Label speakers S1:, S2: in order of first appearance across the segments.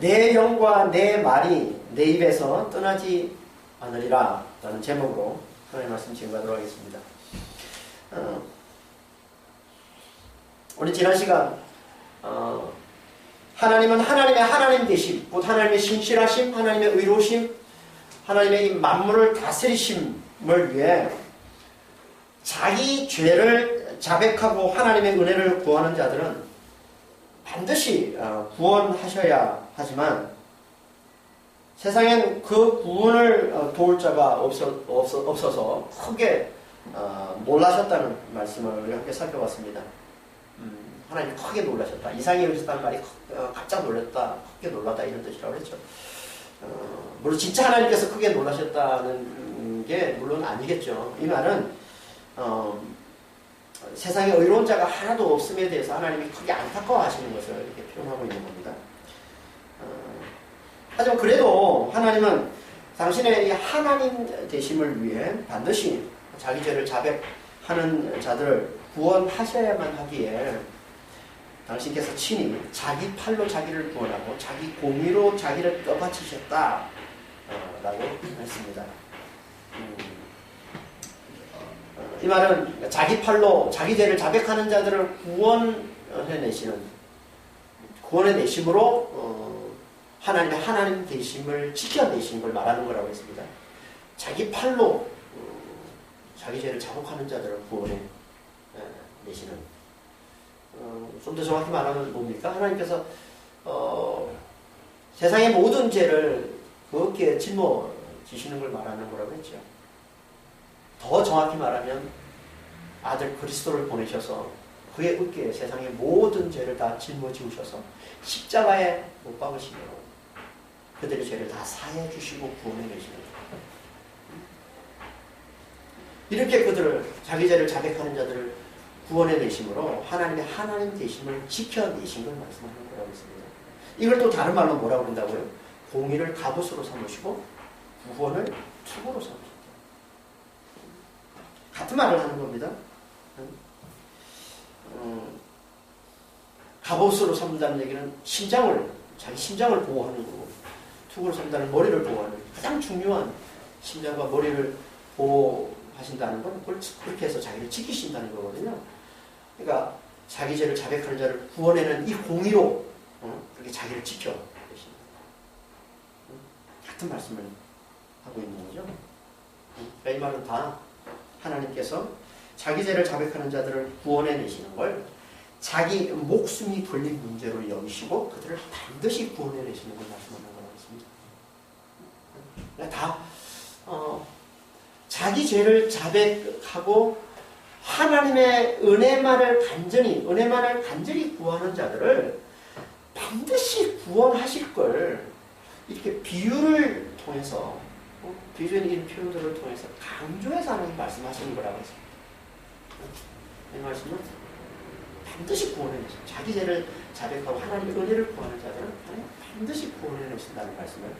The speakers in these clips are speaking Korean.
S1: 내 영과 내 말이 내 입에서 떠나지 않으리라 라는 제목으로 하나님의 말씀 증거하도록 하겠습니다. 우리 지난 시간 하나님은 하나님의 하나님 되심, 곧 하나님의 신실하심, 하나님의 의로우심, 하나님의 이 만물을 다스리심을 위해 자기 죄를 자백하고 하나님의 은혜를 구하는 자들은 반드시 구원하셔야 하지만 세상엔 그 구원을 도울 자가 없어서 크게 놀라셨다는 말씀을 함께 살펴봤습니다. 하나님 크게 놀라셨다. 이상이 여기셨다는 말이 깜짝 놀랐다, 크게 놀랐다 이런 뜻이라고 했죠. 물론 진짜 하나님께서 크게 놀라셨다는 게 물론 아니겠죠. 이 말은 세상에 의로운 자가 하나도 없음에 대해서 하나님이 크게 안타까워하시는 것을 이렇게 표현하고 있는 겁니다. 하지만 그래도 하나님은 당신의 이 하나님 되심을 위해 반드시 자기 죄를 자백하는 자들을 구원하셔야만 하기에 당신께서 친히 자기 팔로 자기를 구원하고 자기 공의로 자기를 떠받치셨다 라고 했습니다. 이 말은 자기 팔로 자기 죄를 자백하는 자들을 구원해내심으로 하나님의 하나님 되심을 지켜내시는 걸 말하는 거라고 했습니다. 자기 팔로 자기 죄를 자복하는 자들을 구원해내시는, 좀 더 정확히 말하면 뭡니까? 하나님께서 세상의 모든 죄를 그 어깨에 짊어지시는 걸 말하는 거라고 했죠. 더 정확히 말하면 아들 그리스도를 보내셔서 그의 어깨에 세상의 모든 죄를 다 짊어지우셔서 십자가에 못 박으시며 그들의 죄를 다 사해 주시고 구원해 내시는 거예요. 이렇게 그들을 자기 죄를 자백하는 자들을 구원해 내심으로 하나님의 하나님 되심을 지켜내신 걸 말씀하는 거라고 했습니다. 이걸 또 다른 말로 뭐라고 한다고요? 공의를 갑옷으로 삼으시고 구원을 투구로 삼으셨다. 같은 말을 하는 겁니다. 갑옷으로 삼는다는 얘기는 자기 심장을 보호하는 거고, 투구로 삼는다는 머리를 보호하는, 가장 중요한 심장과 머리를 보호하신다는 건 그렇게 해서 자기를 지키신다는 거거든요. 그러니까 자기 죄를 자백하는 자를 구원해는 이 공의로 그렇게 자기를 지켜 계십니다. 같은 말씀을 하고 있는 거죠. 이 말은 다 하나님께서 자기 죄를 자백하는 자들을 구원해 내시는 걸 자기 목숨이 걸린 문제로 여기시고 그들을 반드시 구원해 내시는 걸 말씀하는 거라고 했습니다. 그러니까 다 자기 죄를 자백하고 하나님의 은혜만을 간절히 구하는 자들을 반드시 구원하실 걸 이렇게 비유를 통해서, 비유적인 이런 표현들을 통해서 강조해서 하나님 말씀하시는 거라고 했습니다. 이 말씀은 반드시 구원해 내십니다. 자기 죄를 자백하고 하나님의 은혜를 구하는 자들은 반드시 구원해 내신다는 말씀을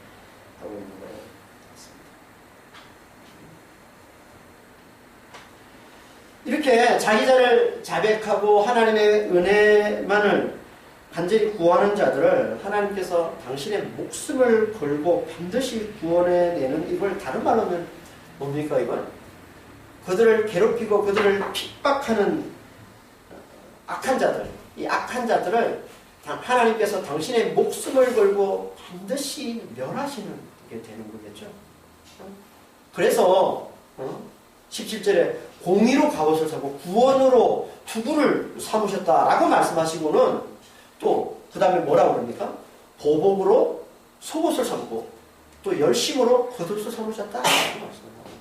S1: 하고 있는 거예요. 이렇게 자기 죄를 자백하고 하나님의 은혜만을 간절히 구하는 자들을 하나님께서 당신의 목숨을 걸고 반드시 구원해내는, 이걸 다른 말로 하면 뭡니까 이건? 그들을 괴롭히고 그들을 핍박하는 악한 자들, 이 악한 자들을 하나님께서 당신의 목숨을 걸고 반드시 멸하시는 게 되는 거겠죠. 그래서 17절에 공의로 갑옷을 사고 구원으로 투구를 삼으셨다라고 말씀하시고는 또 그 다음에 뭐라고 그럽니까? 보복으로 속옷을 삼고 또 열심으로 겉옷을 삼으셨다라고 말씀합니다.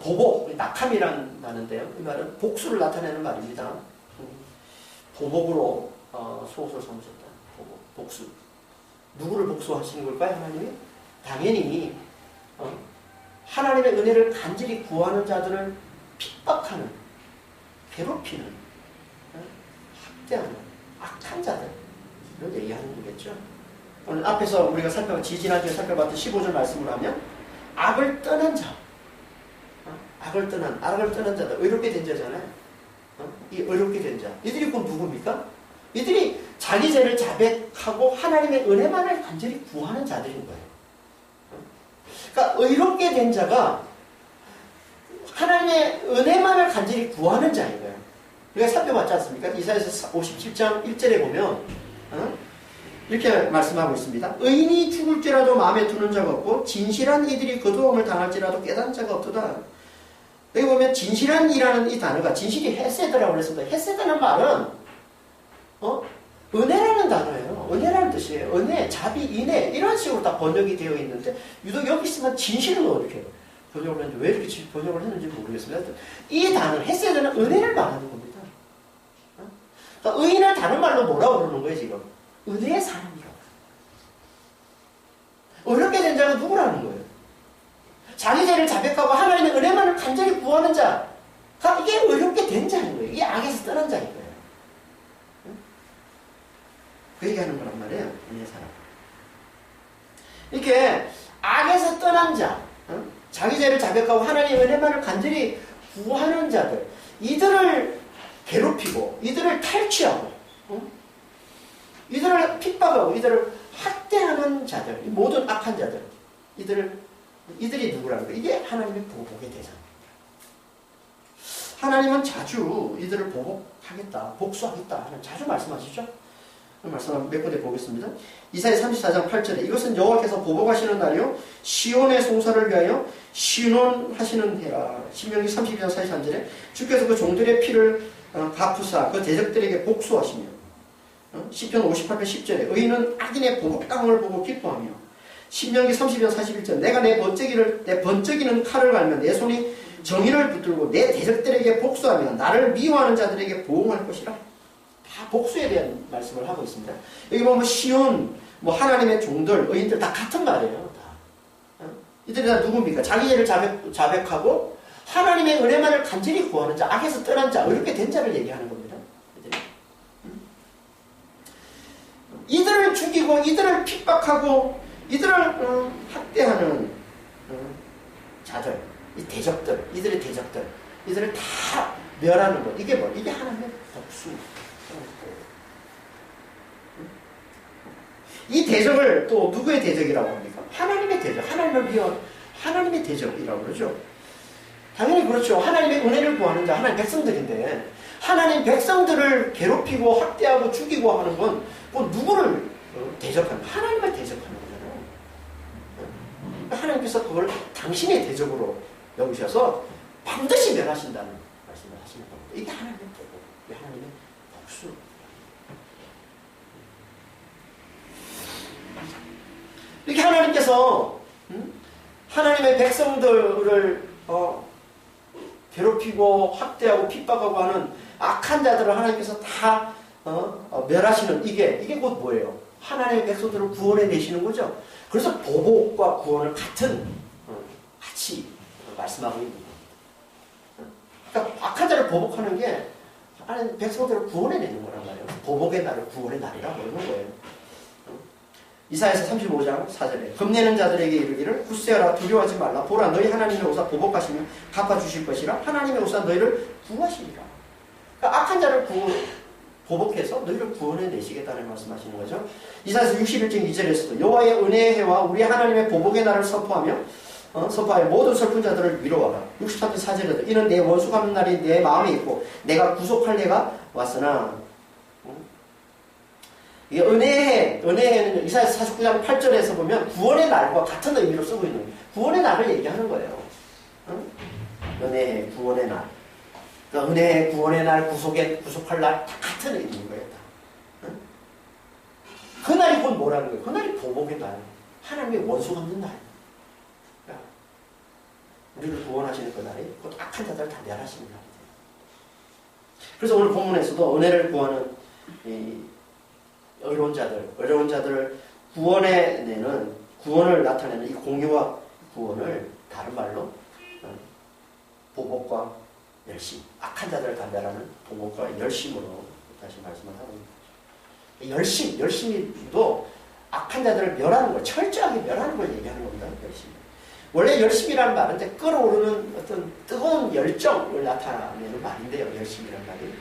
S1: 보복, 낙함이라는 말인데요. 이 말은 복수를 나타내는 말입니다. 보복으로 속옷을 삼으셨다. 보복, 복수. 누구를 복수하시는 걸까요, 하나님이? 당연히 하나님의 은혜를 간절히 구하는 자들을 핍박하는, 괴롭히는, 학대하는 악한 자들을 얘기하는 거겠죠. 오늘 앞에서 우리가 지난주에 살펴봤던 15절 말씀을 하면 악을 떠난 자, 악을 떠난 자들, 의롭게 된 자잖아요. 이 의롭게 된 자, 이들이 곧 누굽니까? 이들이 자기 죄를 자백하고 하나님의 은혜만을 간절히 구하는 자들인 거예요. 그러니까 의롭게 된 자가 하나님의 은혜만을 간절히 구하는 자인 거예요. 우리가 살펴봤지 않습니까? 이사야서 57장 1절에 보면 이렇게 말씀하고 있습니다. 의인이 죽을지라도 마음에 두는 자가 없고 진실한 이들이 거두음을 당할지라도 깨닫는 자가 없도다. 여기 보면 진실한 이라는 이 단어가 진실이 헤세드라고 그랬습니다. 헤세드는 말은 은혜라는 단어예요. 은혜라는 뜻이에요. 은혜, 자비, 인애 이런 식으로 다 번역이 되어 있는데 유독 여기 있으면 진실로 이렇게 번역을 했는데 왜 이렇게 번역을 했는지 모르겠습니다. 이 단어 헤세드는 은혜를 말하는 겁니다. 그러니까 의인을 다른 말로 뭐라고 그러는 거예요 지금? 은혜의 사람이라고. 어렵게 된 자는 누구라는 거예요? 자기 죄를 자백하고 하나님의 은혜만을 간절히 구하는 자. 이게 어렵게 된 자인 거예요. 이게 악에서 떠난 자인 거예요. 그 얘기하는 거란 말이에요. 은혜의 사람. 이렇게 악에서 떠난 자, 자기 죄를 자백하고 하나님의 은혜만을 간절히 구하는 자들, 이들을 괴롭히고 이들을 탈취하고 이들을 핍박하고 이들을 학대하는 자들, 모든 악한 자들, 이들이 누구라는 거예요? 이게 하나님의 보복의 대상입니다. 하나님은 자주 이들을 보복하겠다, 복수하겠다 하는 자주 말씀하시죠? 말씀 몇 군데 보겠습니다. 이사야 34장 8절에 이것은 여호와께서 보복하시는 날이요 시온의 송사를 위하여 신원하시는 해라. 신명기 32장 43절에 주께서 그 종들의 피를 갚으사 그 대적들에게 복수하시며 시편 58편 10절에 의인은 악인의 보복당함을 보고 기뻐하며 신명기 30장 41절 내가 내 번쩍이는 칼을 갈며 내 손이 정의를 붙들고 내 대적들에게 복수하며 나를 미워하는 자들에게 보응할 것이라. 다 복수에 대한 말씀을 하고 있습니다. 여기 보면 시온, 하나님의 종들, 의인들 다 같은 말이에요. 다. 이들이 다 누굽니까? 자기 죄를 자백하고 하나님의 은혜만을 간절히 구하는 자, 악에서 떠난 자, 이렇게 된 자를 얘기하는 겁니다. 이들을 죽이고 이들을 핍박하고 이들을 학대하는 자들, 이 대적들, 이들의 대적들, 이들을 다 멸하는 것. 이게 뭐? 이게 하나님의 복수. 이 대적을 또 누구의 대적이라고 합니까? 하나님의 대적, 하나님을 위한 하나님의 대적이라고 그러죠. 당연히 그렇죠. 하나님의 은혜를 구하는 자, 하나님 백성들인데 하나님 백성들을 괴롭히고 학대하고 죽이고 하는 건 누구를 대적하는 거예요? 하나님을 대적하는 거잖아요. 하나님께서 그걸 당신의 대적으로 여기셔서 반드시 멸하신다는 말씀을 하시는 겁니다. 이게 하나님의 대적, 하나님의 복수. 이렇게 하나님께서 하나님의 백성들을 괴롭히고 학대하고 핍박하고 하는 악한 자들을 하나님께서 다 멸하시는 이게 곧 뭐예요? 하나님의 백성들을 구원해 내시는 거죠. 그래서 보복과 구원을 같이 말씀하고 있는 겁니다. 그러니까 악한 자를 보복하는 게 하나님 백성들을 구원해 내는 거란 말이에요. 보복의 날을 구원의 날이라고 그러는 거예요. 이사야서 35장 4절에 겁내는 자들에게 이르기를 굳세어라 두려워하지 말라 보라 너희 하나님의 오사 보복하시며 갚아주실 것이라 하나님의 오사 너희를 구하시리라. 그러니까 악한 자를 보복해서 너희를 구원해 내시겠다는 말씀하시는 거죠. 이사야서 61장 2절에서도 여호와의 은혜의 해와 우리 하나님의 보복의 날을 선포하여 모든 슬픈 자들을 위로하라. 63편 4절에도 이는 내 원수 갚는 날이 내 마음에 있고 내가 구속할 때가 왔으나 이 은혜는 이사야서 49장 8절에서 보면 구원의 날과 같은 의미로 쓰고 있는 거예요. 구원의 날을 얘기하는 거예요. 은혜의 구원의 날. 그러니까 은혜의 구원의 날, 구속할 날 다 같은 의미인 거예요. 그날이 곧 뭐라는 거예요? 그날이 보복의 날. 하나님의 원수 갚는 날. 그러니까 우리를 구원하시는 그 날이 곧 악한 자들을 다 멸하시는 날이에요. 그래서 오늘 본문에서도 은혜를 구하는 어려운 자들을 구원해내는, 구원을 나타내는 이 공의와 구원을 다른 말로 보복과 열심, 악한 자들을 다 멸하는 보복과 열심으로 다시 말씀을 하고 있습니다. 열심히도 악한 자들을 멸하는 걸, 철저하게 멸하는 걸 얘기하는 겁니다. 열심. 원래 열심이라는 말은 끌어오르는 어떤 뜨거운 열정을 나타내는 말인데요. 열심이라는 말이.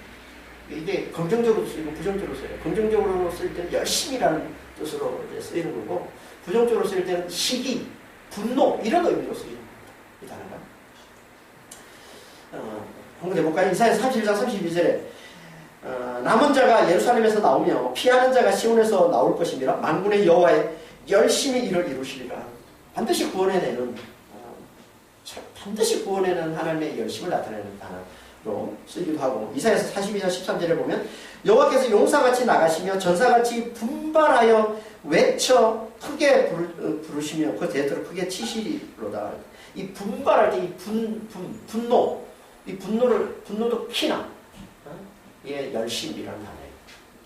S1: 이게 긍정적으로 쓰이고 부정적으로 써요. 긍정적으로 쓸 때는 열심이라는 뜻으로 이제 쓰이는 거고, 부정적으로 쓸 때는 시기, 분노 이런 의미로 쓰이는 이 단어가. 한번 해볼까요? 이사야 31장 32절에 남은 자가 예루살렘에서 나오며 피하는 자가 시온에서 나올 것이니라. 만군의 여호와의 열심히 이를 이루시리라. 반드시 구원해내는 하나님의 열심을 나타내는 단어로 쓰기도 하고, 이사야서 42장 13절에 보면 여호와께서 용사같이 나가시며 전사같이 분발하여 외쳐 크게 부르시며 그 대대로 크게 치시리로다. 이 분발할 때 이 분노, 이 분노도 키나, 이게 열심이라는 단어예요.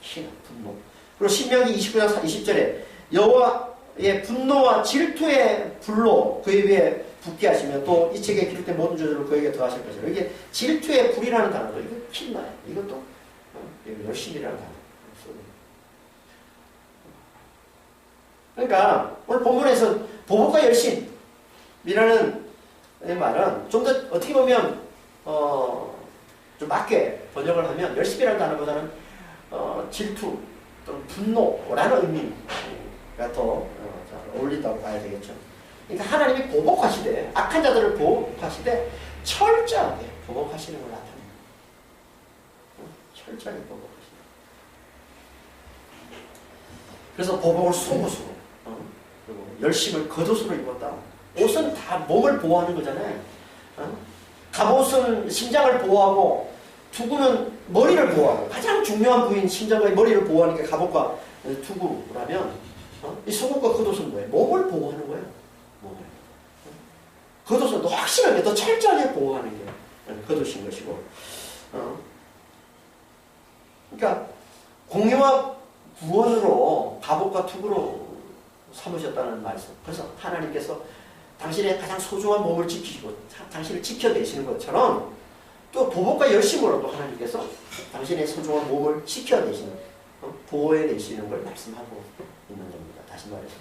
S1: 키나, 분노. 그리고 신명기 29장 20절에 여호와의 분노와 질투의 불로 그에 위해 붙게 하시며 또 이 책에 기록된 모든 저주를 그에게 더하실 것이라. 이게 질투의 불이라는 단어도 이거 키나요. 이것도 열심이라는 단어. 그러니까 오늘 본문에서 보복과 열심이라는 말은 좀 더 어떻게 보면 좀 맞게 번역을 하면 열심이라는 단어보다는 질투 또는 분노라는 의미가 더 어울린다고 봐야 되겠죠. 그러니까 하나님이 보복하시되, 악한 자들을 보복하시되 철저하게 보복하시는 걸 나타내요. 철저하게 보복하시는. 그래서 보복을 속옷으로, 그리고 열심을 겉옷으로 입었다. 옷은 다 몸을 보호하는 거잖아요. 갑옷은 심장을 보호하고, 투구는 머리를 보호하고, 가장 중요한 부위인 심장과 머리를 보호하니까 갑옷과 투구라면, 이 속옷과 겉옷은 뭐예요? 몸을 보호하는 거예요. 몸을. 겉옷은 더 확실하게, 더 철저하게 보호하는 게 겉옷인 것이고, 그러니까 공의와 구원으로 갑옷과 투구로 삼으셨다는 말씀. 그래서 하나님께서 당신의 가장 소중한 몸을 지키시고 당신을 지켜내시는 것처럼 또 보복과 열심으로 또 하나님께서 당신의 소중한 몸을 지켜내시는, 보호해내시는 걸 말씀하고 있는 겁니다. 다시 말해서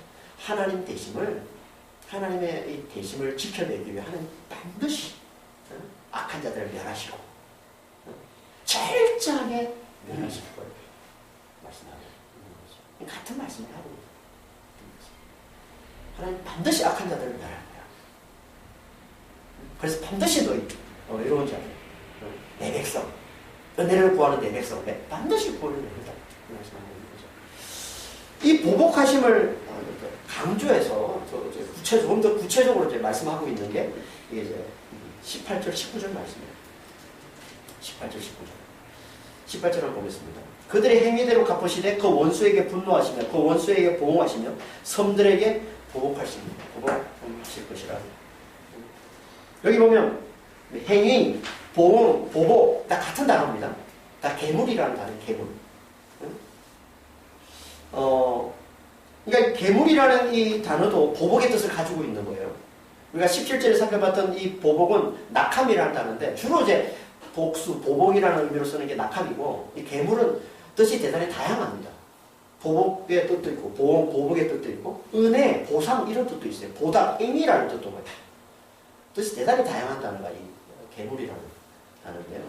S1: 하나님의 이 대심을 지켜내기 위해 하나님 반드시 악한 자들을 멸하시고 철저하게 멸하실 걸 말씀하고 있는 거죠. 같은 말씀을 하고 있는 거죠. 하나님 반드시 악한 자들을 멸할 거야. 그래서 반드시 너희 이런 자들, 내 백성, 은혜를 구하는 내 백성, 반드시 구원을 내리다 말씀하는 거죠. 이 보복하심을 강조해서 좀 더 구체적으로 이제 말씀하고 있는 게 이게 이제 18절, 19절 말씀이에요. 18절, 19절. 18절을 보겠습니다. 그들의 행위대로 갚으시되 그 원수에게 분노하시며 그 원수에게 보응하시며 섬들에게 보복하실 것이라. 여기 보면 행위, 보응, 보복 다 같은 단어입니다. 다 괴물이라는 단어예요. 괴물. 그러니까 괴물이라는 이 단어도 보복의 뜻을 가지고 있는 거예요. 우리가 17절에 살펴봤던 이 보복은 낙함이라는 단어인데 주로 이제 복수, 보복이라는 의미로 쓰는 게 낙함이고, 이 괴물은 뜻이 대단히 다양합니다. 보복의 뜻도 있고, 보복의 뜻도 있고, 은혜, 보상 이런 뜻도 있어요. 보답, 행위라는 뜻도 있고, 뜻이 대단히 다양한 단어가 이 괴물이라는 단어인데요.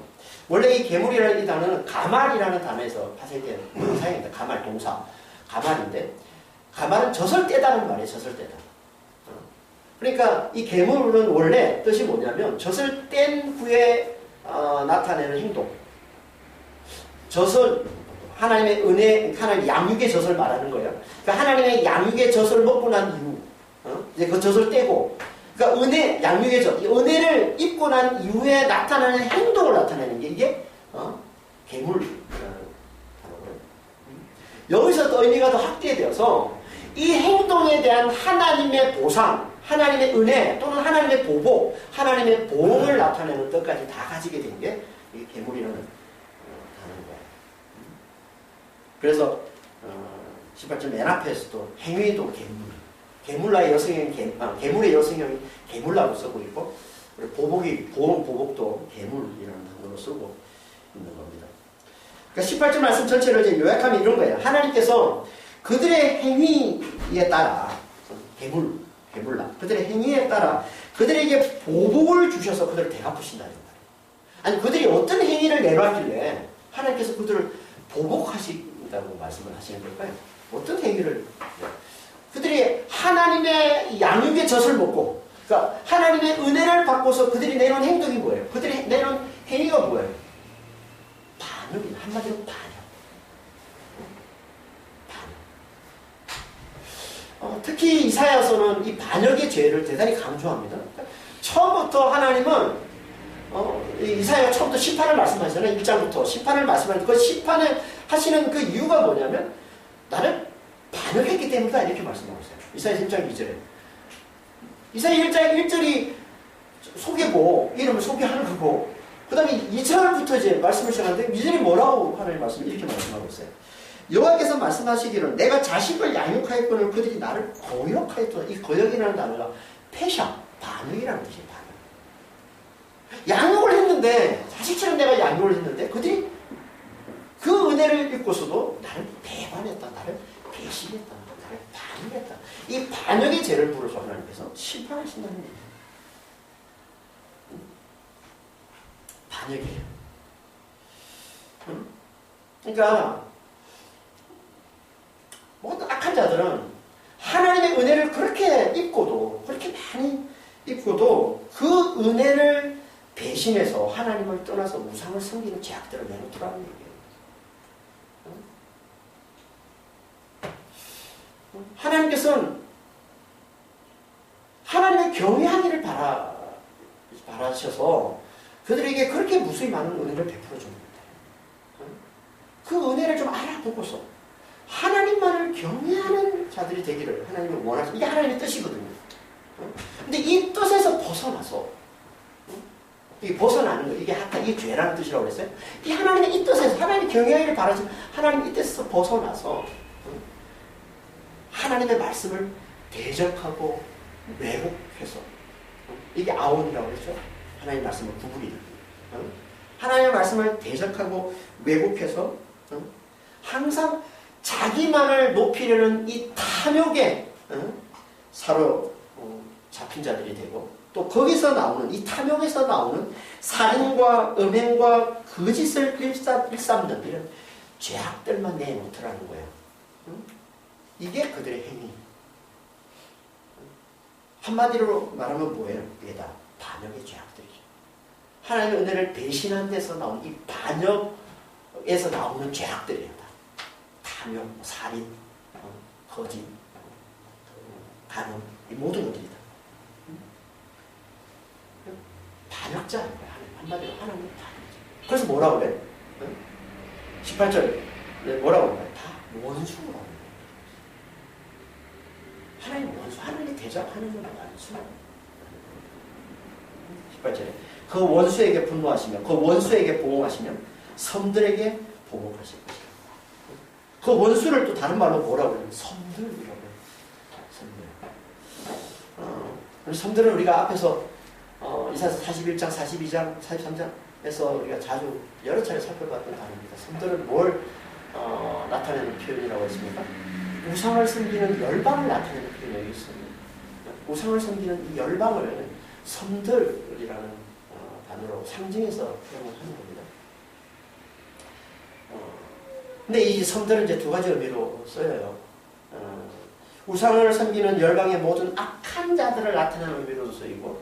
S1: 원래 이 괴물이라는 이 단어는 가말이라는 단어에서 파생된 사용입니다. 가말, 동사. 가말인데, 가말은 젖을 떼다는 말이에요. 젖을 떼다. 그러니까 이 괴물은 원래 뜻이 뭐냐면 젖을 뗀 후에 나타내는 행동. 젖을, 하나님의 은혜, 하나님의 양육의 젖을 말하는 거예요. 그러니까 하나님의 양육의 젖을 먹고 난 이후, 이제 그 젖을 떼고, 그러니까 은혜, 양육의 젖, 은혜를 입고 난 이후에 나타나는 행동을 나타내는 게 이게 괴물이라는 단어고요. 여기서 또 의미가 더 확대되어서 이 행동에 대한 하나님의 보상, 하나님의 은혜 또는 하나님의 보복, 하나님의 보응을 나타내는 뜻까지 다 가지게 된 게 이 괴물이라는 단어인 거예요. 그래서 18절 맨 앞에서도 행위도 괴물, 괴물라의 여성형이 괴물의 여성형이 괴물라고 쓰고 있고, 보응, 보복도 괴물이라는 단어로 쓰고 있는 겁니다. 그러니까 18절 말씀 전체를 이제 요약하면 이런 거예요. 하나님께서 그들의 행위에 따라 괴물라. 그들의 행위에 따라 그들에게 보복을 주셔서 그들을 대갚으신다는 말이에요. 아니 그들이 어떤 행위를 내놓았길래 하나님께서 그들을 보복하신다고 말씀을 하시는 걸까요? 어떤 행위를? 그들이 하나님의 양육의 젖을 먹고, 그러니까 하나님의 은혜를 받고서 그들이 내놓은 행동이 뭐예요? 그들이 내놓은 행위가 뭐예요? 반역이, 한마디로 반역. 특히 이사야서는 이 반역의 죄를 대단히 강조합니다. 처음부터 하나님은 이사야가 처음부터 심판을 말씀하시잖아요. 1장부터 심판을 말씀하는데 그 심판을 하시는 그 이유가 뭐냐면 나는 반역했기 때문이다 이렇게 말씀하고 있어요. 이사야 1장 2절에. 이사야 1장 1절이 소개고 이름을 소개하는 거고 그 다음에 2절부터 이제 말씀을 시작하는데 2절이 뭐라고 하나님 말씀 이렇게 말씀하고 있어요. 여호와께서 말씀하시기를 내가 자식을 양육하였거늘 그들이 나를 거역하였더라. 이 거역이라는 단어가 패샤, 반역이라는 뜻이에요. 반역. 양육을 했는데 자식처럼 내가 양육을 했는데 그들이 그 은혜를 입고서도 나를 배반했다. 나를 배신했다. 나를 반역했다. 이 반역의 죄를 부르셔 하나님께서 심판하신다는 얘기예요. 반역이에요. 그러니까 모든 악한 자들은 하나님의 은혜를 그렇게 입고도 그렇게 많이 입고도 그 은혜를 배신해서 하나님을 떠나서 우상을 섬기는 죄악들을 내놓더라는 얘기예요. 하나님께서는 하나님의 경외하기를 바라셔서 그들에게 그렇게 무수히 많은 은혜를 베풀어 줍니다. 그 은혜를 좀 알아보고서 하나님만을 경외하는 자들이 되기를 하나님은 원하시는 이게 하나님의 뜻이거든요. 근데 이 뜻에서 벗어나서 이게 벗어나는 거 이게 아까 이 죄라는 뜻이라고 그랬어요. 이 하나님의 이 뜻에서 하나님 경외하기를 바라시는 하나님 이 뜻에서 벗어나서 하나님의 말씀을 대적하고 왜곡해서 이게 아온이라고 그랬죠. 하나님의 말씀을 구부리는 하나님의 말씀을 대적하고 왜곡해서 항상 자기만을 높이려는 이 탐욕에 사로잡힌 자들이 되고 또 거기서 나오는 이 탐욕에서 나오는 살인과 음행과 거짓을 일삼는 이런 죄악들만 내놓더라는 거예요. 이게 그들의 행위. 한마디로 말하면 뭐예요? 이게 다 반역의 죄악들이죠. 하나님의 은혜를 배신한 데서 나온 이 반역에서 나오는 죄악들이에요. 탐욕, 살인, 거짓, 간음, 이 모든 것들이다. 반역자인 거야. 한마디로 하나님은 반역자. 그래서 뭐라고 그래? 18절 뭐라고 그래? 다 원수라고 그래. 하나님 원수, 하나님 대적하는 건 원수. 18절에 그 원수에게 분노하시며 그 원수에게 보응하시면 섬들에게 보복하실 것이다. 그 원수를 또 다른 말로 뭐라고 해요? 섬들이라고 해요. 섬들. 섬들은 우리가 앞에서 이사야서 41장, 42장, 43장에서 우리가 자주 여러 차례 살펴봤던 단어입니다. 섬들은 뭘 나타내는 표현이라고 했습니까? 우상을 섬기는 열방을 나타내는 표현이 있습니다. 우상을 섬기는 이 열방을 섬들이라는 단어로 상징해서 표현을 하는 겁니다. 근데 이 섬들은 이제 두 가지 의미로 쓰여요. 우상을 섬기는 열방의 모든 악한 자들을 나타내는 의미로도 쓰이고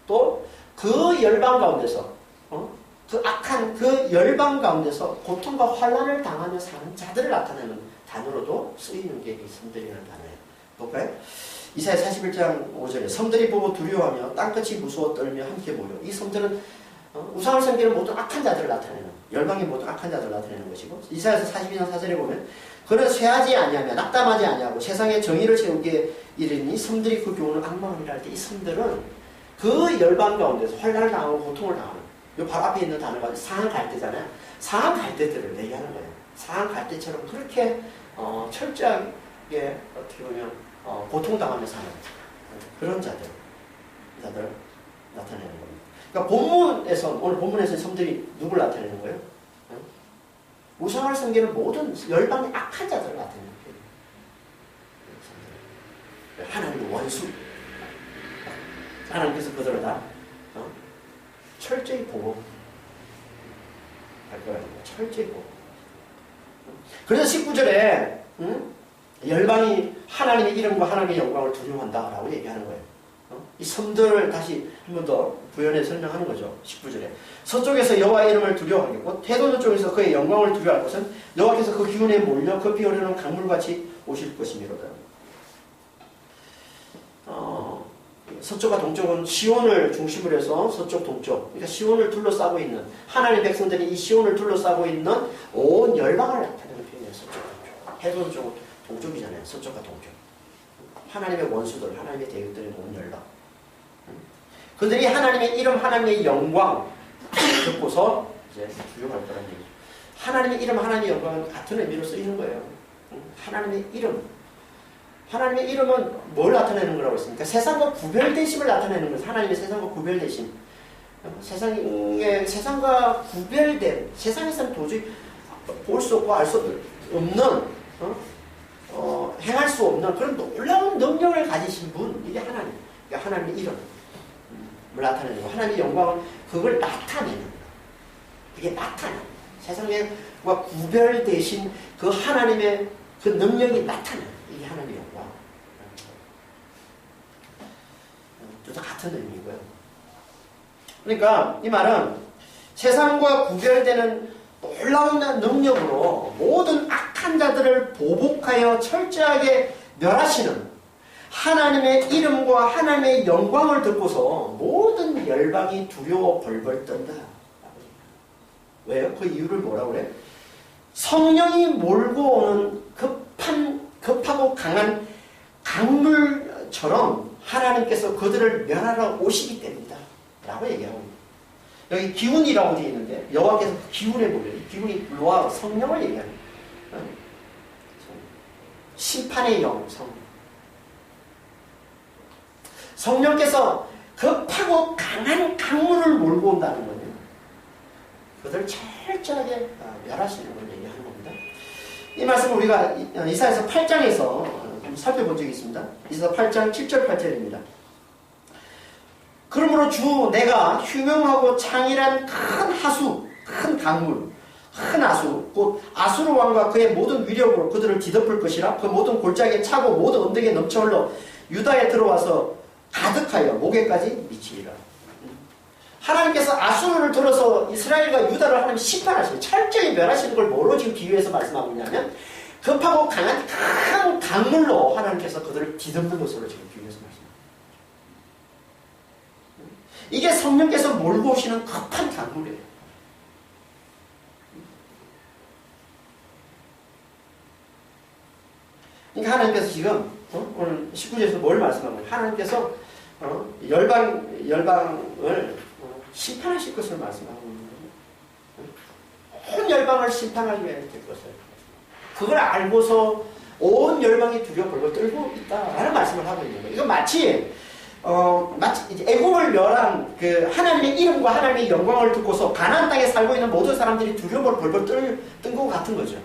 S1: 또 그 열방 가운데서 그 악한 그 열방 가운데서 고통과 환난을 당하며 사는 자들을 나타내는 단어로도 쓰이는 게 이 섬들이라는 단어예요. 볼까요? 이사야 41장 5절에 섬들이 보고 두려워하며 땅끝이 무서워 떨며 함께 모여. 이 섬들은 우상을 섬기는 모든 악한 자들을 나타내는 열방의 모든 악한 자들을 나타내는 것이고 이사야서 42장 4절에 보면 그는 쇠하지 아니하며 낙담하지 아니하고 세상에 정의를 세우게 이르니 섬들이 그 교훈을 악망이라 할 때 이 섬들은 그 열방 가운데서 환난을 당하고 고통을 당하는 요 바로 앞에 있는 단어가 상한 갈대잖아요. 상한 갈대들을 얘기하는 거예요. 상한 갈대처럼 그렇게 철저하게 어떻게 보면 고통당하며 사는 그런 자들 나타내는 겁니다. 그러니까 오늘 본문에서 섬들이 누굴 나타내는 거예요? 우상을 섬기는 모든 열방의 악한 자들을 나타내는 거예요. 하나님의 원수. 하나님께서 그들을 다 철저히 보복할 거라는 거예요. 철저히 그래서 19절에 열방이 하나님의 이름과 하나님의 영광을 두려워한다라고 얘기하는 거예요. 이 섬들을 다시 한 번 더 부연해 설명하는 거죠. 19절에 서쪽에서 여호와의 이름을 두려워하겠고 태도는 쪽에서 그의 영광을 두려워할 것은 여호와께서 그 기운에 몰려 급히 오르는 강물같이 오실 것이미로다. 서쪽과 동쪽은 시온을 중심으로 해서 서쪽 동쪽, 그러니까 시온을 둘러싸고 있는 하나님의 백성들이 이 시온을 둘러싸고 있는 온 열방을 나타내는 표현이에요. 서쪽 동쪽. 해도는 쪽은 동쪽이잖아요. 서쪽과 동쪽. 하나님의 원수들, 하나님의 대적들의 온 열방. 그들이 하나님의 이름, 하나님의 영광 듣고서 이제 두려워할 거라는 얘기죠. 하나님의 이름, 하나님의 영광은 같은 의미로 쓰이는 거예요. 하나님의 이름. 하나님의 이름은 뭘 나타내는 거라고 했습니까? 세상과 구별되심을 나타내는 거예요. 하나님의 세상과 구별되심. 세상과 구별된, 세상에서는 도저히 볼 수 없고 알 수 없는, 행할 수 없는 그런 놀라운 능력을 가지신 분, 이게 하나님. 그러니까 하나님의 이름을 나타내는 거. 하나님의 영광은 그걸 나타내는 거. 그게 나타내는 거. 세상과 구별되신 그 하나님의 그 능력이 나타나는 거. 이게 하나님의 영광. 또 같은 의미고요. 그러니까 이 말은 세상과 구별되는 놀라운 능력으로 모든 악한 자들을 보복하여 철저하게 멸하시는 하나님의 이름과 하나님의 영광을 듣고서 모든 열방이 두려워 벌벌 떤다. 왜요? 그 이유를 뭐라고 그래? 성령이 몰고 오는 급하고 강한 강물처럼 하나님께서 그들을 멸하러 오시기 때문이다 라고 얘기하고 있습니다. 여기 기운이라고 되어 있는데 여호와께서 기운에 보면 이 기운이 로아 성령을 얘기하는 거예요. 심판의 영, 성령께서 급하고 강한 강물을 몰고 온다는 거예요. 그들을 철저하게 멸하시는 걸 얘기하는 겁니다. 이 말씀을 우리가 이사야서 8장에서 살펴본 적이 있습니다. 이사야 8장 7절 8절입니다. 그러므로 주 내가 흉흉하고 창일한 큰 하수, 큰 강물, 큰 아수, 곧 아수르 왕과 그의 모든 위력으로 그들을 뒤덮을 것이라. 그 모든 골짜기에 차고 모든 언덕에 넘쳐 흘러 유다에 들어와서 가득하여 목에까지 미치리라. 하나님께서 아수르를 들어서 이스라엘과 유다를 하나님 심판하시는, 철저히 멸하시는 걸 뭐로 지금 비유해서 말씀하고 있냐면 급하고 강한 큰 강물로 하나님께서 그들을 뒤덮는 것으로 지금 비유해서 말씀합니다. 이게 성령께서 몰고 오시는 급한 강물이에요. 그러니까 하나님께서 지금 오늘 19절에서 뭘 말씀하고 있어요? 하나님께서 열방을 심판하실 것을 말씀하고 있는 거예요. 온 열방을 심판하기 위해 될 것을. 그걸 알고서 온 열방이 두려워 벌벌 떨고 있다라는 말씀을 하고 있는 거예요. 이건 마치 이제 애굽을 멸한 그 하나님의 이름과 하나님의 영광을 듣고서 가나안 땅에 살고 있는 모든 사람들이 두려워 벌벌 뜬 것 같은 거죠.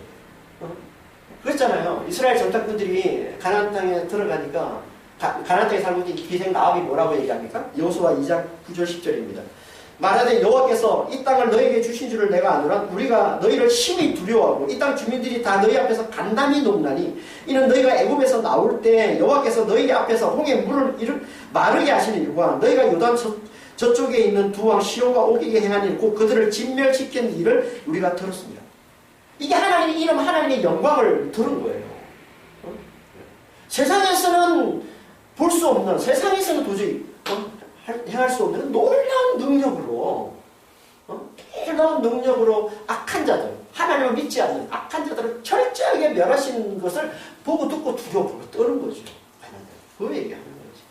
S1: 그랬잖아요. 이스라엘 정탐꾼들이 가나안 땅에 들어가니까 가나안 땅에 살고 있는 기생 나합이 뭐라고 얘기합니까? 여호수아 2장 9절 10절입니다. 말하되 여호와께서 이 땅을 너에게 주신 줄을 내가 아노라. 우리가 너희를 심히 두려워하고 이 땅 주민들이 다 너희 앞에서 간담이 녹나니 이는 너희가 애굽에서 나올 때 여호와께서 너희 앞에서 홍해 물을 마르게 하시는 일과 너희가 요단 저쪽에 있는 두 왕 시온과 오기게 행한 일, 곧 그들을 진멸시킨 일을 우리가 들었습니다. 이게 하나님의 이름, 하나님의 영광을 들은 거예요. 세상에서는 볼 수 없는, 세상에서는 도저히 행할 수 없는 놀라운 능력으로, 놀라운 능력으로 악한 자들, 하나님을 믿지 않는 악한 자들을 철저하게 멸하시는 것을 보고 듣고 두려워하고 떠는 거죠. 그 얘기하는 거지.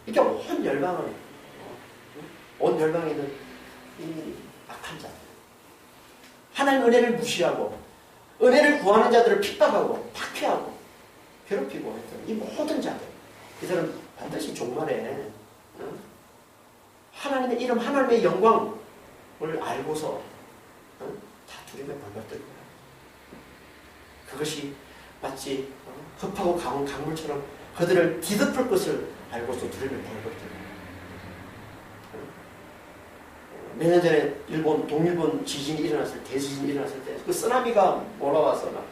S1: 이게 온 열방에 있는 이 악한 자들, 하나님 은혜를 무시하고 은혜를 구하는 자들을 핍박하고 박해하고 괴롭히고 했던 이 모든 자들, 이들은 반드시 종말에 하나님의 이름, 하나님의 영광을 알고서 다 두려움에 벌벌 떨 거야. 그것이 마치 급하고 강한 강물처럼 그들을 뒤덮을 것을 알고서 두려움에 벌벌 떨 거야. 몇 년 전에 일본 동일본 지진이 일어났을 때, 대지진이 일어났을 때 그 쓰나미가 몰아와서 막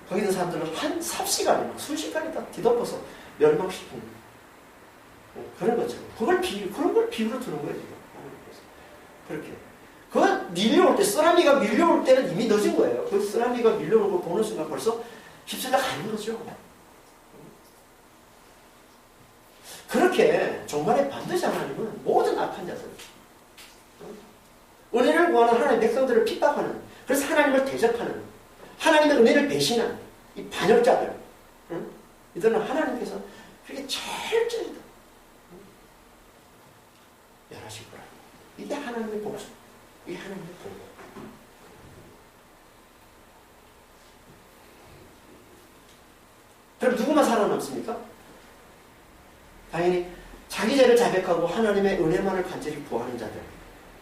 S1: 거기 있는 사람들은 한 삽시간에 순식간에 다 뒤덮어서 멸망시키는 그런 거죠. 그런 걸 비유로 두는 거예요 지금. 그렇게. 그 밀려올 때, 쓰나미가 밀려올 때는 이미 늦은 거예요. 그 쓰나미가 밀려오는 걸 보는 순간 벌써 휩쓸려 가는 거죠. 그렇게 정말에 반드시 하나님은 모든 악한 자들, 은혜를 구하는 하나님의 백성들을 핍박하는, 그래서 하나님을 대적하는, 하나님의 은혜를 배신한 이 반역자들, 이들은 하나님께서 그렇게 철저히 멸하실 거라. 이게 하나님의 복수, 이게 하나님의 복수. 그럼 누구만 살아남습니까? 당연히 자기 죄를 자백하고 하나님의 은혜만을 간절히 구하는 자들,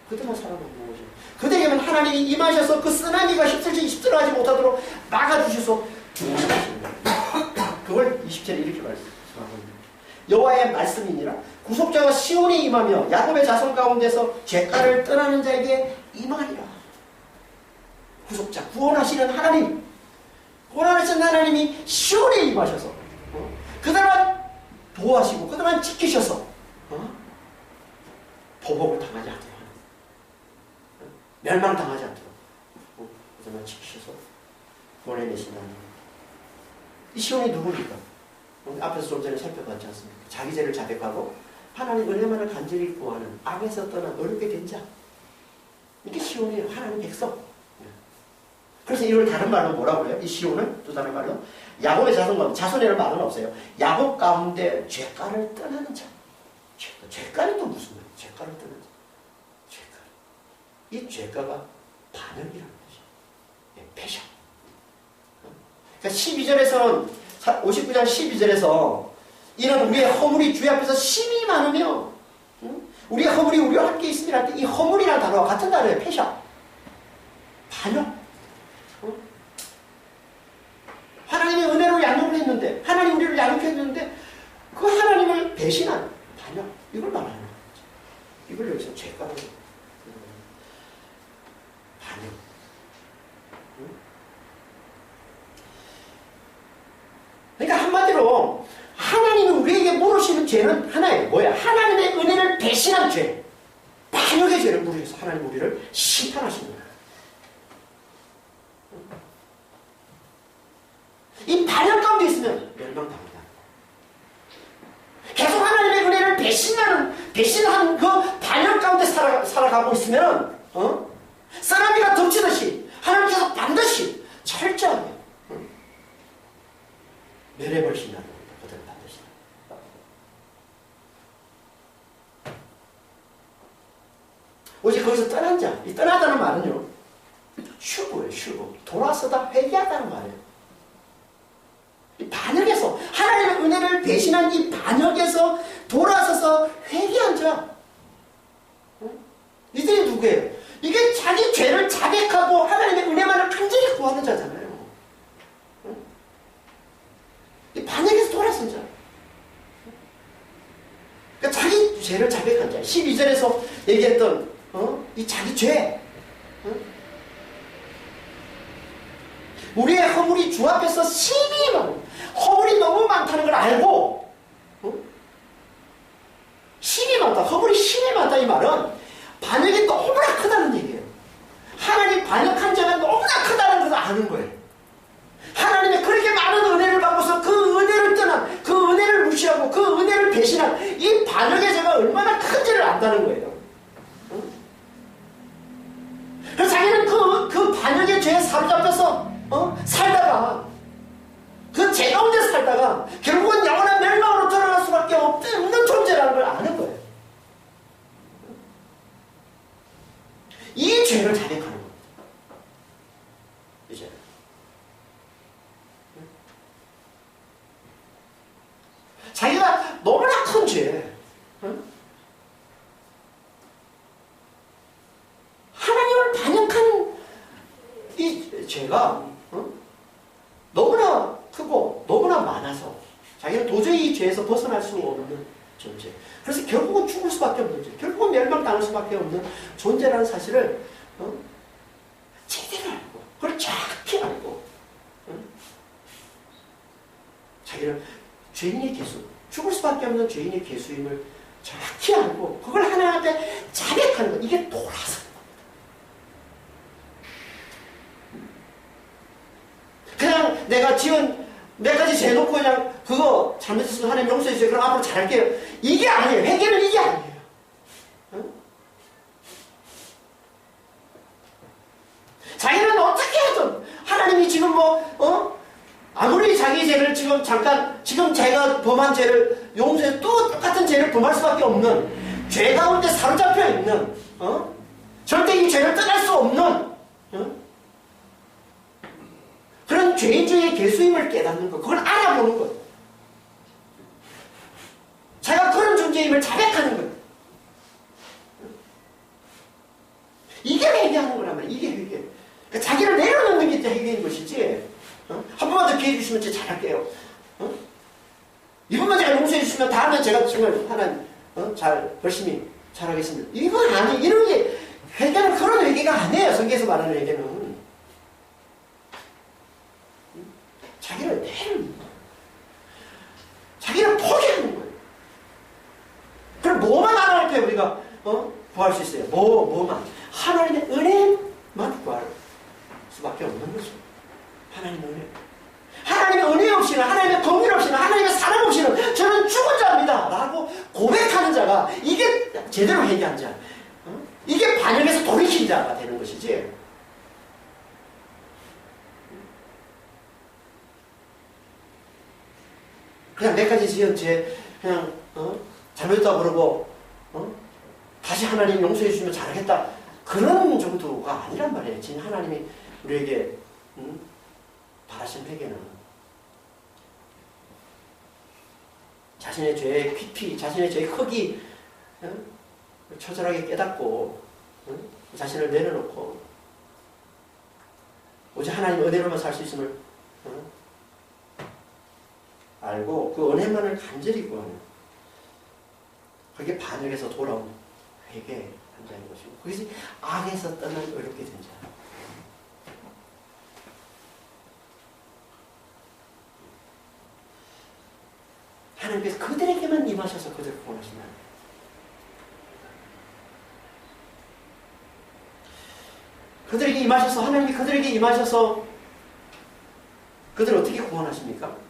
S1: 그들만 살아남는 거죠. 그들에게는 하나님이 임하셔서 그 쓰나미가 휩쓸어가지 못하도록 막아주셔서 그걸 20절에 이렇게 말씀합니다. 여호와의 말씀이니라 구속자가 시온에 임하며 야곱의 자손 가운데서 죄가를 떠나는 자에게 임하리라. 구속자, 구원하시는 하나님, 구원하시는 하나님이 시온에 임하셔서 그들만 보호하시고 그들만 지키셔서 보복을 당하지 않도록 하는, 멸망당하지 않도록 그들만 지키셔서 보내내신 하나님. 이 시온이 누굽니까? 앞에서 좀 전에 살펴봤지 않습니까? 자기 죄를 자백하고 하나님 은혜만을 간절히 구하는, 악에서 떠난 어렵게 된 자, 이게 시온이에요. 하나님 백성. 그래서 이걸 다른 말로 뭐라고 해요? 이 시온은 또 다른 말로 야곱의 자손이라는 말은 없어요. 야곱 가운데 죄가를 떠나는 자. 죄가는 또 무슨 말이에요? 죄가를 떠나는 자. 죄가. 이 죄가가 반역이라는 것이에요. 패션. 그러니까 12절에서는 59장 12절에서 이는 우리의 허물이 주의 앞에서 심히 많으며 우리의 허물이 우리와 함께 있음이라 할 때 이 허물이라는 단어와 같은 단어예요. 패션. 반역. 하나님의 은혜로 양육을 했는데, 하나님 우리를 양육했는데 그 하나님을 배신한 반역, 이걸 말하는 거죠. 이걸 여기서 죄가로 반역. 그러니까 한마디로 하나님이 우리에게 물으시는 죄는 하나예요. 뭐야? 하나님의 은혜를 배신한 죄, 반역의 죄를 물으셔서 하나님 우리를 심판하시는 거예요. 이 반역 가운데 있으면 멸망당한다. 계속 하나님의 은혜를 배신한 그 반역 가운데 살아가고 있으면 쓰나미가 덮치듯이 하나님께서 반드시 철저하게 멸해버리신다는 겁니다. 그들은 반드시. 오직 거기서 떠난 자, 이 떠나다는 말은요, 슈브예요. 슈브. 돌아서다 회개하다는 말이에요. 이 반역에서, 하나님의 은혜를 배신한 이 반역에서 돌아서서 회개한 자. 이들이 누구예요? 이게 자기 죄를 자백하고 하나님의 은혜만을 간절히 구하는 자잖아요. 이 반역에서 돌아선 자. 그러니까 자기 죄를 자백한 자. 12절에서 얘기했던 이 자기 죄. 우리의 허물이 주 앞에서 심히 많고, 허물이 너무 많다는 걸 알고, 심히 많다, 허물이 심히 많다, 이 말은 반역이 너무나 크다는 얘기예요. 하나님 반역한 자가 너무나 크다는 것을 아는 거예요. 하나님의 그렇게 많은 은혜를 받고서 그 은혜를 떠난, 그 은혜를 무시하고 그 은혜를 배신한 이 반역의 죄가 얼마나 큰지를 안다는 거예요. 그래서 자기는 그 반역의 죄에 사로잡혀서 살다가, 그 죄 가운데 살다가 결국은 영원한 멸망으로 돌아갈 수밖에 없는 존재라는 걸 아는 거예요. 이 죄를 자백하는 겁니다. 이제 자기가 너무나 큰 죄, 하나님을 반역한 이 죄가 너무나 크고 너무나 많아서 자기는 도저히 이 죄에서 벗어날 수 없는 존재. 그래서 결국은 죽을 수밖에 없는 존재. 결국은 멸망당할 수밖에 없는 존재라는 사실을 제대로 알고 그걸 정확히 알고 자기는 죄인의 개수, 죽을 수밖에 없는 죄인의 개수임을 정확히 알고 그걸 하나님한테 자백하는 것. 이게 돌아서 그냥 내가 지은 몇 가지 재놓고 그냥 그거 잘못했으면 하나님 용서해 주세요. 그럼 앞으로 잘할게요. 이게 아니에요. 회개는 이게 아니에요. 자기는 어떻게 해도 하나님이 지금 아무리 자기 죄를 지금 제가 범한 죄를 용서해 또 똑같은 죄를 범할 수밖에 없는 죄 가운데 사로잡혀 있는 절대 이 죄를 떠날 수 없는 그런 죄인주의 개수임을 깨닫는 것, 그걸 알아보는 것. 자기가 그런 존재임을 자백하는 것. 이게 회개하는 거란 말이에요. 이게 회개. 그러니까 자기를 내려놓는 게 회개인 것이지. 한 번만 더 기회 주시면 제가 잘할게요. 이번만 제가 용서해 주시면 다음에 제가 정말 하나님 잘 열심히 잘하겠습니다. 이건 아니. 이런 게 회개는 그런 회개가 아니에요. 성경에서 말하는 회개는. 자기를 내려놓는 거예요. 자기를 포기하는 거예요. 그럼 뭐만 알아야 돼 우리가 구할 수 있어요. 뭐만 하나님의 은혜만 구할 수밖에 없는 거죠. 하나님의 은혜. 하나님의 은혜 없이는, 하나님의 공의 없이는, 하나님의 사랑 없이는 저는 죽은 자입니다 라고 고백하는 자가 이게 제대로 회개한 자, 이게 반역에서 돌이킨 자가 되는 것이지. 그냥 몇 가지 지은 죄 그냥 잘못했다 그러고 다시 하나님 용서해 주시면 잘하겠다 그런 정도가 아니란 말이에요. 진 하나님이 우리에게 바라신 회개는 자신의 죄의 깊이, 자신의 죄의 크기 처절하게 깨닫고 자신을 내려놓고 오직 하나님 은혜로만 살 수 있음을 알고 그 은혜만을 간절히 구하는, 그게 반역에서 돌아온 회개한 자인 것이고, 그것이 악에서 떠난 의롭게 된 자. 하나님께서 그들에게만 임하셔서 그들을 구원하신다. 그들에게 임하셔서, 하나님이 그들에게 임하셔서 그들을 어떻게 구원하십니까?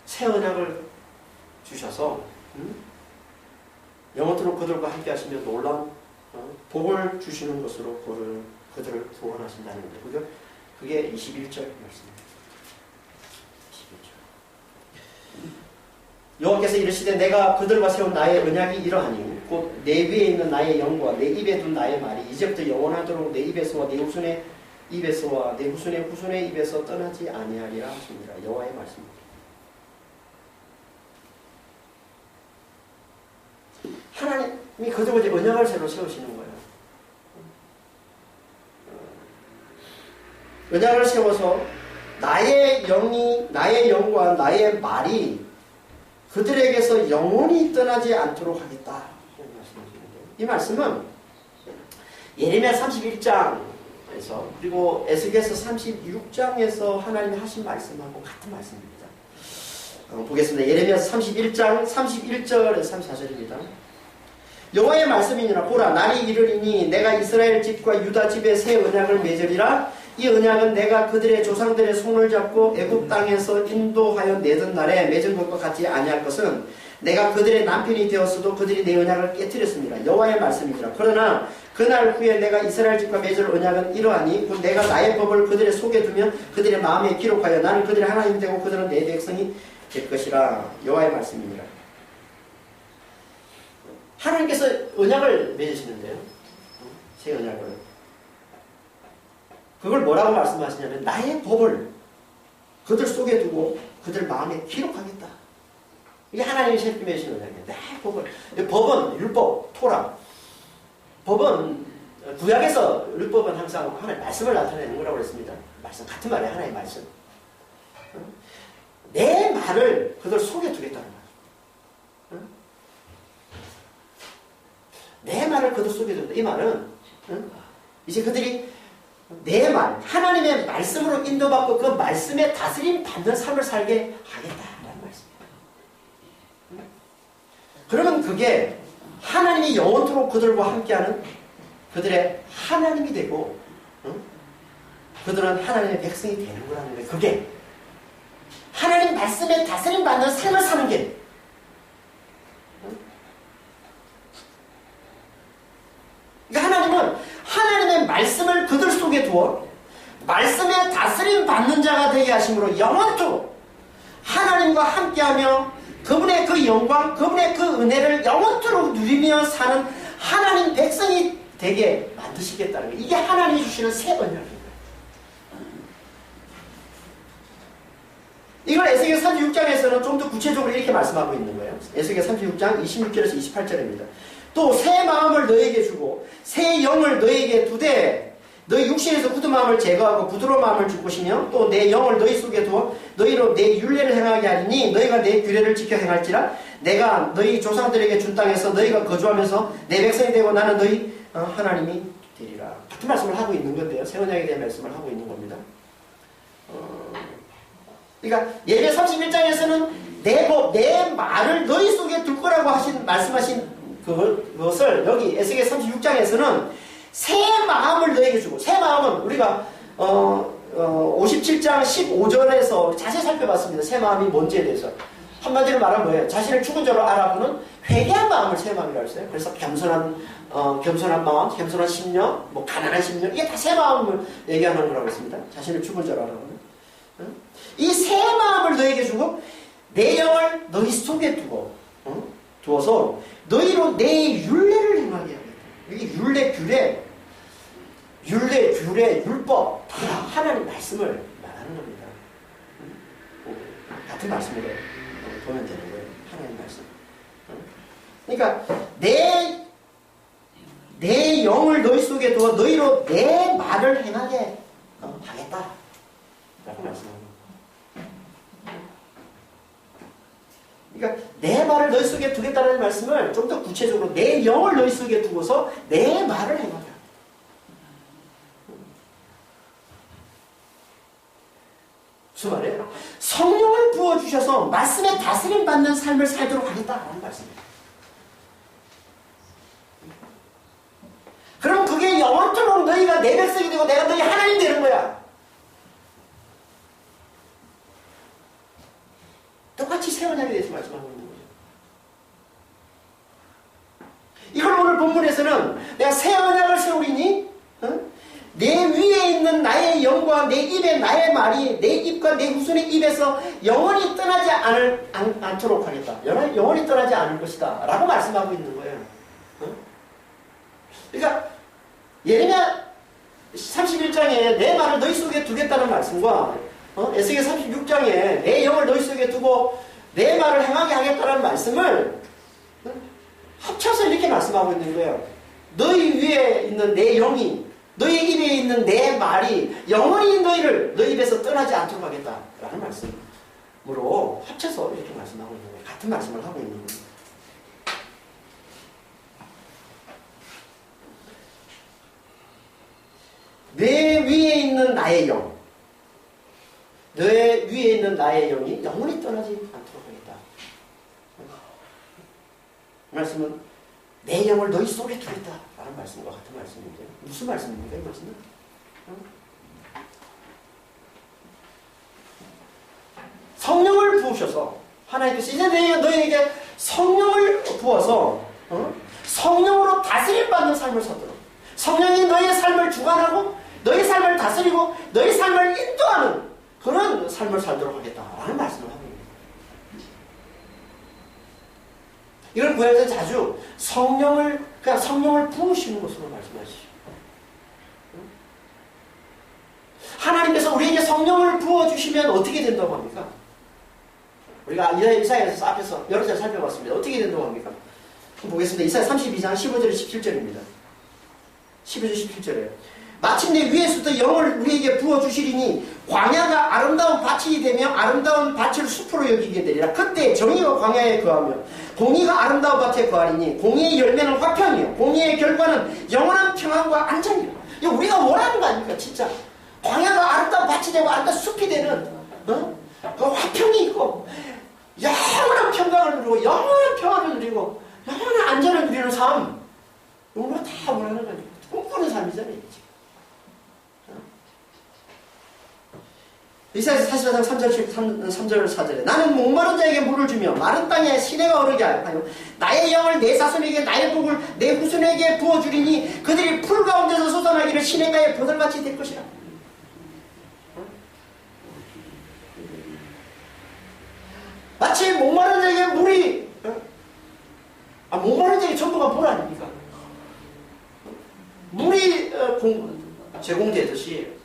S1: 새 언약을 주셔서 영원토록 그들과 함께 하시며 놀라운 복을 주시는 것으로 그들을 구원하신다는 거죠. 그게 21절 말씀입니다. 21절. 여호와께서 이르시되 내가 그들과 세운 나의 언약이 이러하니 곧 내 위에 있는 나의 영과 내 입에 둔 나의 말이 이제부터 영원하도록 내 입에서와 내 후손의 입에서와 내 후손의 후손의 입에서 떠나지 아니하리라 하십니다. 여호와의 말씀입니다. 하나님이 그들과 이제 언약을 새로 세우시는 거예요. 언약을 세워서 나의 영과 나의 말이 그들에게서 영원히 떠나지 않도록 하겠다. 이 말씀은 예레미야 31장에서 그리고 에스겔서 36장에서 하나님이 하신 말씀하고 같은 말씀입니다. 보겠습니다. 예레미야서 31장 31절에서 34절입니다. 여호와의 말씀이니라. 보라, 날이 이르리니 내가 이스라엘 집과 유다 집에 새 언약을 맺으리라. 이 언약은 내가 그들의 조상들의 손을 잡고 애굽 땅에서 인도하여 내던 날에 맺은 것과 같지 아니할 것은 내가 그들의 남편이 되었어도 그들이 내 언약을 깨뜨렸습니다. 여호와의 말씀이니라. 그러나 그날 후에 내가 이스라엘 집과 맺을 언약은 이러하니 곧 내가 나의 법을 그들의 속에 두면 그들의 마음에 기록하여 나는 그들의 하나님이 되고 그들은 내 백성이 될 것이라. 여호와의 말씀이니라. 하나님께서 언약을 맺으시는데요. 새 언약을. 그걸 뭐라고 말씀하시냐면 나의 법을 그들 속에 두고 그들 마음에 기록하겠다. 이게 하나님이 새롭게 맺으신 언약이에요. 나의 법을. 법은 율법, 토라. 법은 구약에서 율법은 항상 하나님의 말씀을 나타내는 거라고 그랬습니다. 말씀 같은 말이에요. 하나님의 말씀. 내 말을 그들 속에 두겠다는 거예요. 내 말을 그들 속에 둔다. 이 말은 이제 그들이 내 말, 하나님의 말씀으로 인도받고 그 말씀에 다스림 받는 삶을 살게 하겠다라는 말씀이에요. 그러면 그게 하나님이 영원토록 그들과 함께하는 그들의 하나님이 되고 그들은 하나님의 백성이 되는 거라는 거예요. 그게 하나님 말씀에 다스림 받는 삶을 사는 게 그러니까 하나님은 하나님의 말씀을 그들 속에 두어 말씀에 다스림 받는 자가 되게 하심으로 영원토록 하나님과 함께하며 그분의 그 영광, 그분의 그 은혜를 영원토록 누리며 사는 하나님 백성이 되게 만드시겠다는 거예요. 이게 하나님이 주시는 새 언약입니다. 이걸 에스겔 36장에서는 좀 더 구체적으로 이렇게 말씀하고 있는 거예요. 에스겔 36장 26절에서 28절입니다. 또 새 마음을 너에게 주고 새 영을 너에게 두되 너희 육신에서 굳은 마음을 제거하고 부드러운 마음을 줄 것이며 또 내 영을 너희 속에 두어 너희로 내 율례를 행하게 하리니 너희가 내 규례를 지켜 행할지라 내가 너희 조상들에게 준 땅에서 너희가 거주하면서 내 백성이 되고 나는 너희 하나님이 되리라. 같은 말씀을 하고 있는 건데요. 새 언약에 대한 말씀을 하고 있는 겁니다. 그러니까 예배 31장에서는 내 법, 내 말을 너희 속에 둘 거라고 말씀하신 그것을 여기 에스겔 36장에서는 새 마음을 너에게 주고 새 마음은 우리가 57장 15절에서 자세히 살펴봤습니다. 새 마음이 뭔지에 대해서 한마디로 말하면 뭐예요? 자신을 죽은 자로 알아보는 회개한 마음을 새 마음이라고 했어요. 그래서 겸손한 마음, 겸손한 심령, 뭐 가난한 심령 이게 다 새 마음을 얘기하는 거라고 했습니다. 자신을 죽은 자로 알아보는 이 새 마음을 너에게 주고 내 영을 너희 속에 두어서 너희로 내 율례를 행하게 하겠다. 이게 규례, 율법 다 하나님 말씀을 말하는 겁니다. 같은 말씀으로 보면 되는 거예요. 하나님 말씀. 그러니까 내 영을 너희 속에 두어 너희로 내 말을 행하게 하겠다. 라고 말씀합니다. 그러니까 내 말을 너희 속에 두겠다는 말씀을 좀 더 구체적으로 내 영을 너희 속에 두고서 내 말을 행하게 합니다. 무슨 말이에요? 성령을 부어주셔서 말씀에 다스림 받는 삶을 살도록 하겠다라는 말씀입니다. 그럼 그게 영원토록 너희가 내 백성이 되고 내가 너희 하나님 되는 거야. 똑같이 새 언약에 대해서 말씀하고 있는 거죠. 이걸 오늘 본문에서는 내가 새 언약을 세우리니 내 위에 있는 나의 영과 내 입에 나의 말이 내 입과 내 후손의 입에서 영원히 떠나지 않도록 하겠다. 영원히 떠나지 않을 것이다. 라고 말씀하고 있는 거예요. 그러니까 예레미야 31장에 내 말을 너희 속에 두겠다는 말씀과 에스겔 36장에 내 영을 너희 속에 두고 내 말을 행하게 하겠다는 말씀을 합쳐서 이렇게 말씀하고 있는 거예요. 너희 위에 있는 내 영이 너희 입에 있는 내 말이 영원히 너희 입에서 떠나지 않도록 하겠다라는 말씀으로 합쳐서 이렇게 말씀하고 있는 거예요. 같은 말씀을 하고 있는 거예요. 내 위에 있는 나의 영 내 위에 있는 나의 영이 영원히 떠나지 않도록 하겠다. 이 말씀은 내 영을 너희 속에 두겠다 라는 말씀과 같은 말씀인데 무슨 말씀입니까? 이 말씀은? 성령을 부으셔서 하나님께서 이제 너희에게 성령을 부어서 성령으로 다스림 받는 삶을 살도록 성령이 너희의 삶을 주관하고 너희 삶을 다스리고 너희 삶을 인도하는 그런 삶을 살도록 하겠다라는 말씀을 하고 있습니다. 이걸 구약에서 자주 성령을 부으시는 것으로 말씀하시죠. 하나님께서 우리에게 성령을 부어주시면 어떻게 된다고 합니까? 우리가 이사야에서 앞에서 여러 잘 살펴봤습니다. 어떻게 된다고 합니까? 보겠습니다. 이사야 32장 15절 17절입니다. 15절 17절에 마침내 위에서부터 영을 우리에게 부어주시리니 광야가 아름다운 밭이 되며 아름다운 밭을 숲으로 여기게 되리라. 그때 정의가 광야에 거하며 공의가 아름다운 밭에 거하리니 공의의 열매는 화평이요 공의의 결과는 영원한 평안과 안정이요. 이거 우리가 원하는 거 아닙니까 진짜. 광야가 아름다운 밭이 되고 아름다운 숲이 되는 그 화평이 있고 영원한 평강을 누리고 영원한 평안을 누리고 영원한 안전을 누리는 삶. 우리가 다 원하는 거 아닙니까. 꿈꾸는 삶이잖아요. 이사야서 44장 3절 4절에 나는 목마른 자에게 물을 주며 마른 땅에 시내가 흐르게 하여 나의 영을 내 자손에게 나의 복을 내 후손에게 부어주리니 그들이 풀 가운데서 솟아나기를 시내가의 보들같이 될 것이라. 마치 목마른 자에게 물이 목마른 자에게 전부가 물 아닙니까? 물이 제공되듯이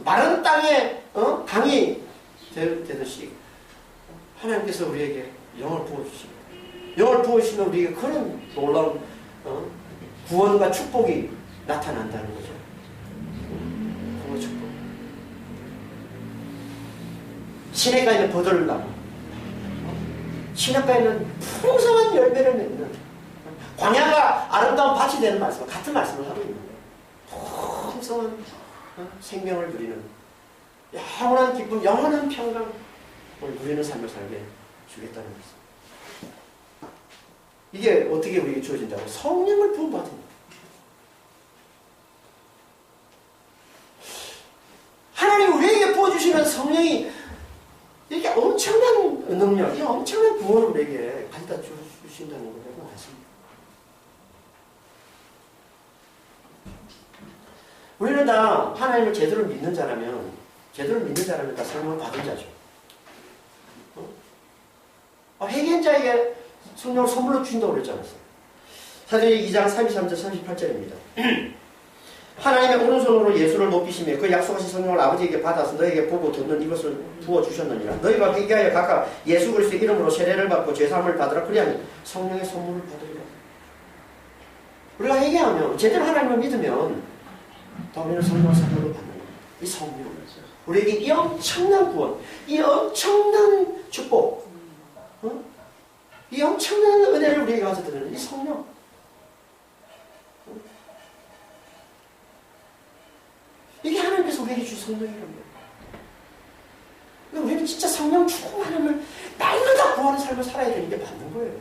S1: 마른 땅에 강이 되듯이 하나님께서 우리에게 영을 부어주십니다. 영을 부어주시면 우리에게 그런 놀라운 구원과 축복이 나타난다는 거죠. 구원 축복. 시냇가에는 버들나무, 시냇가에는 풍성한 열매를 맺는 광야가 아름다운 밭이 되는 말씀, 같은 말씀을 하고 있는 거예요. 풍성한 생명을 누리는 영원한 기쁨, 영원한 평강을 누리는 삶을 살게 주겠다는 말씀. 이게 어떻게 우리에게 주어진다고? 성령을 부음받은 거예요. 하나님 우리에게 부어주시는 성령이 이렇게 엄청난 능력, 이 엄청난 구원을 우리에게 가져다 주신다는 걸 알고 있습니다. 우리는 다 하나님을 제대로 믿는 자라면 다 성령을 받은 자죠. 회개한 자에게 성령을 선물로 주신다고 그랬잖아요. 사도행전 2장 33절 38절입니다. 하나님의 오른손으로 예수를 높이시며 그 약속하신 성령을 아버지에게 받아서 너에게 보고 듣는 이것을 부어주셨느니라. 너희가 회개하여 각각 예수 그리스도의 이름으로 세례를 받고 죄사함을 받으라. 그리하니 성령의 선물을 받으리라. 우리가 회개하면 제대로 하나님을 믿으면 또 우리는 성령을 선물로 받는 거예요. 이 성령, 우리에게 이 엄청난 구원, 이 엄청난 축복, 이 엄청난 은혜를 우리에게 가져드리는 이 성령. 이게 하나님께서 우리에게 주신 성령이랍니다. 우리는 진짜 성령 충만함을 날마다 구하는 삶을 살아야 되는 게 맞는 거예요.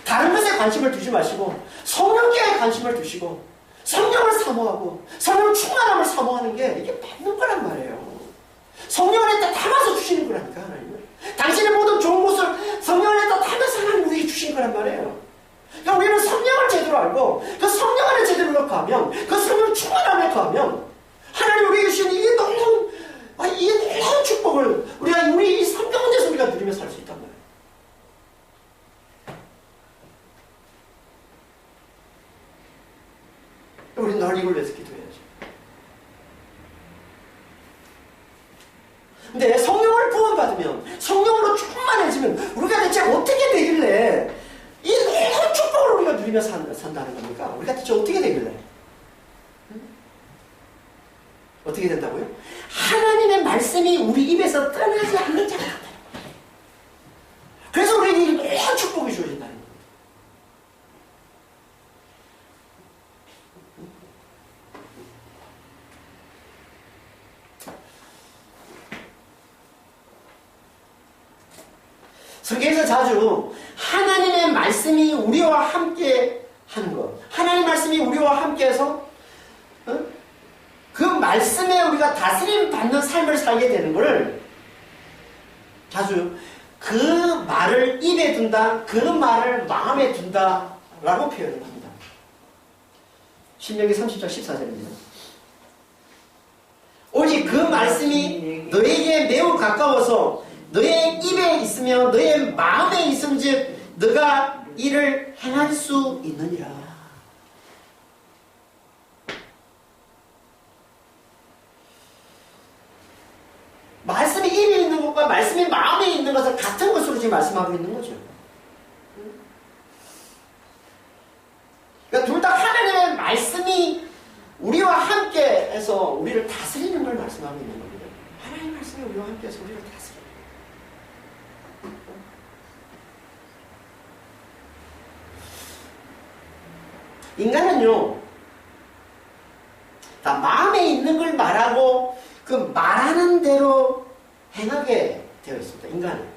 S1: 다른 것에 관심을 두지 마시고 성령께 관심을 두시고 성령을 사모하고 성령 충만함을 사모하는 게 이게 맞는 거란 말이에요. 성령 안에 담아서 주시는 거라니까 하나님은. 당신의 모든 좋은 것을 성령 안에 담아서 하나님 우리에게 주신 거란 말이에요. 그러니까 우리는 성령을 제대로 알고 그 성령 안에 제대로 넣고 하면 그 성령 충만함에 거하면 하나님 우리에게 주신 이 놀라운 축복을 우리 이 성령 안에서 우리가 누리며 살 수 있단 말이에요. 우리는 늘 이걸 위해서 기도해야죠. 근데 성령을 부원받으면 성령으로 충만해지면 우리가 대체 어떻게 되길래 이 놀라운 축복을 우리가 누리며 산다는 겁니까? 우리가 대체 어떻게 되길래? 어떻게 된다고요? 하나님의 말씀이 우리 입에서 떠나지 않는 자가 된다. 그래서 우리에게 이 놀라운 축복이 주어진다는 겁니다. 성경에서 자주 하나님의 말씀이 우리와 함께 하는 것, 하나님의 말씀이 우리와 함께해서 그 말씀에 우리가 다스림 받는 삶을 살게 되는 것을 자주 그 말을 입에 둔다, 그 말을 마음에 둔다라고 표현을 합니다. 신명기 30장 14절입니다. 오직 그 말씀이 너에게 매우 가까워서 너의 입에 있으며 너의 마음에 있음즉 너가 이를 행할 수 있느니라. 말씀이 입에 있는 것과 말씀이 마음에 있는 것을 같은 것으로 지금 말씀하고 있는 거죠. 그러니까 둘 다 하나님의 말씀이 통해서 우리를 다스리는 걸 말씀하고 있는 겁니다. 하나님의 말씀이 우리와 함께해서 우리를 다스려요. 인간은요, 다 마음에 있는 걸 말하고 그 말하는 대로 행하게 되어 있습니다. 인간은.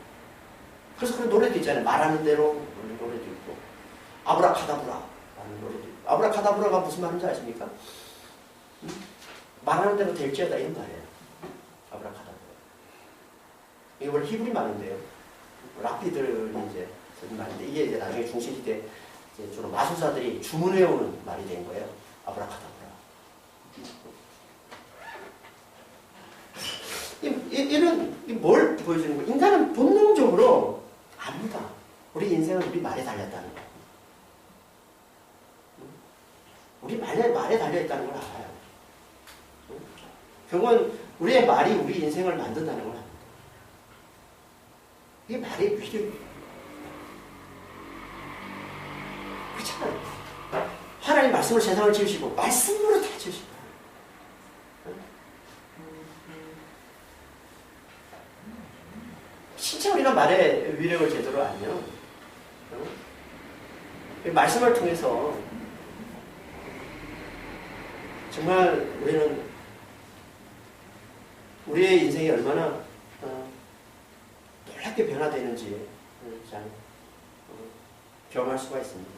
S1: 그래서 그런 노래도 있잖아요. 말하는 대로 노래도 있고, 아브라카다브라라는 노래도 있고. 아브라카다브라가 무슨 말인지 아십니까? 말하는 대로 될지어다 이런 말이에요. 아브라카다브라. 이게 원래 히브리 말인데요. 랍비들이 이제 쓰는 말인데, 이게 이제 나중에 중세시대 주로 마술사들이 주문해오는 말이 된 거예요. 아브라카다브라. 이런 뭘 보여주는 거예요? 인간은 본능적으로 압니다. 우리 인생은 우리 말에 달렸다는 거. 우리 말에 달려있다는 걸 알아요. 결국은 우리의 말이 우리 인생을 만든다는 걸 압니다. 이게 말의 위력이에요. 그렇잖아요. 하나님 말씀으로 세상을 지으시고 말씀으로 다 지으시고, 진짜 우리가 말의 위력을 제대로 알면 말씀을 통해서 정말 우리는 우리의 인생이 얼마나 놀랍게 변화되는지 잘 경험할 수가 있습니다.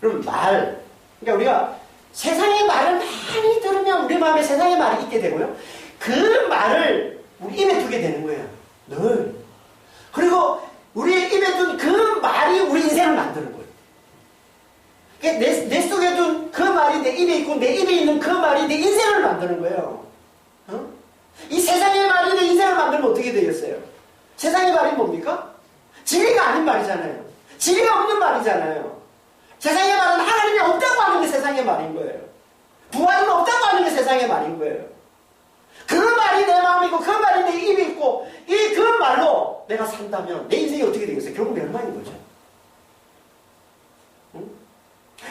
S1: 그럼 말, 그러니까 우리가 세상의 말을 많이 들으면 우리 마음에 세상의 말이 있게 되고요. 그 말을 우리 입에 두게 되는 거예요. 늘. 그리고 우리 입에 둔 그 말이 우리 인생을 만드는 거예요. 그러니까 내 속에 둔 그 말이 내 입에 있고 내 입에 있는 그 말이 내 인생을 만드는 거예요. 이 세상의 말이 내 인생을 만들면 어떻게 되겠어요? 세상의 말이 뭡니까? 진리가 아닌 말이잖아요. 진리가 없는 말이잖아요. 세상의 말은 하나님이 없다고 하는 게 세상의 말인 거예요. 부활은 없다고 하는 게 세상의 말인 거예요. 그 말이 내 마음이고 그 말이 내 입에 있고 이 그 말로 내가 산다면 내 인생이 어떻게 되겠어요? 결국 멸망인 거죠. 응?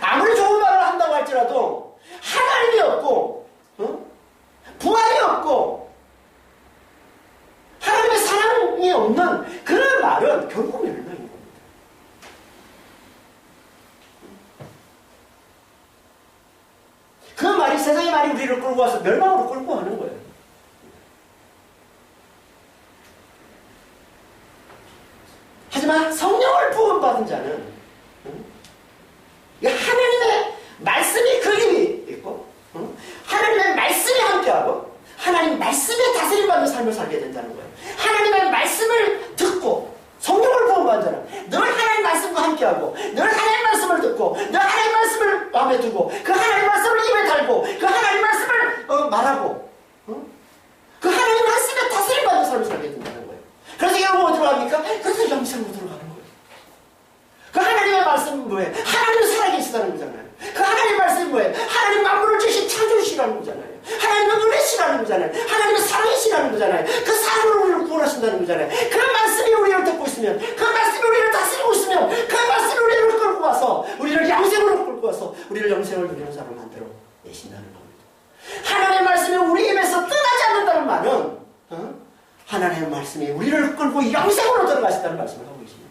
S1: 아무리 좋은 말을 한다고 할지라도 하나님이 없고 부활이 없고 하나님의 사랑이 없는 그 말은 결국 멸망인 겁니다. 그 말이 세상의 말이 우리를 끌고 와서 멸망으로 끌고 가는 거예요. 하지만 성령을 부음받은 자는 하나님의 말씀이 그 입이 있고 하나님의 말씀이 함께하고 하나님 말씀에 다스림받는 삶을 살게 된다는 거예요. 하나님의 말씀을 듣고 성령을 부음받은 자는 늘 하나님 말씀과 함께하고 늘 하나님 말씀을 듣고 늘 하나님 말씀을 마음에 두고 그 하나님 말씀을 입에 달고 그 하나님 말씀을 말하고 그 하나님 말씀에 다스림받는 삶을 살게 된다는 거예요. 그래서 여러분 어디로 갑니까? 그래서 영생으로 들어가는 거예요. 그 하나님의 말씀은 뭐예요? 하나님은 살아계시다는 거잖아요. 그 하나님의 말씀은 뭐예요? 하나님 만물을 주신 창조주시라는 거잖아요. 하나님은 은혜시라는 거잖아요. 하나님은 사랑이시라는 거잖아요. 그 사랑으로 우리를 구원하신다는 거잖아요. 그 말씀이 우리를 듣고 있으면 그 말씀이 우리를 다스리고 있으면 그 말씀이 우리를 끌고 와서 우리를 영생으로 끌고 와서 우리를 영생을 누리는 사람을 만들어 내신다는 겁니다. 하나님의 말씀이 우리 입에서 떠나지 않는다는 말은 하나님의 말씀이 우리를 끌고 영생으로 들어가신다는 말씀을 하고 계십니다.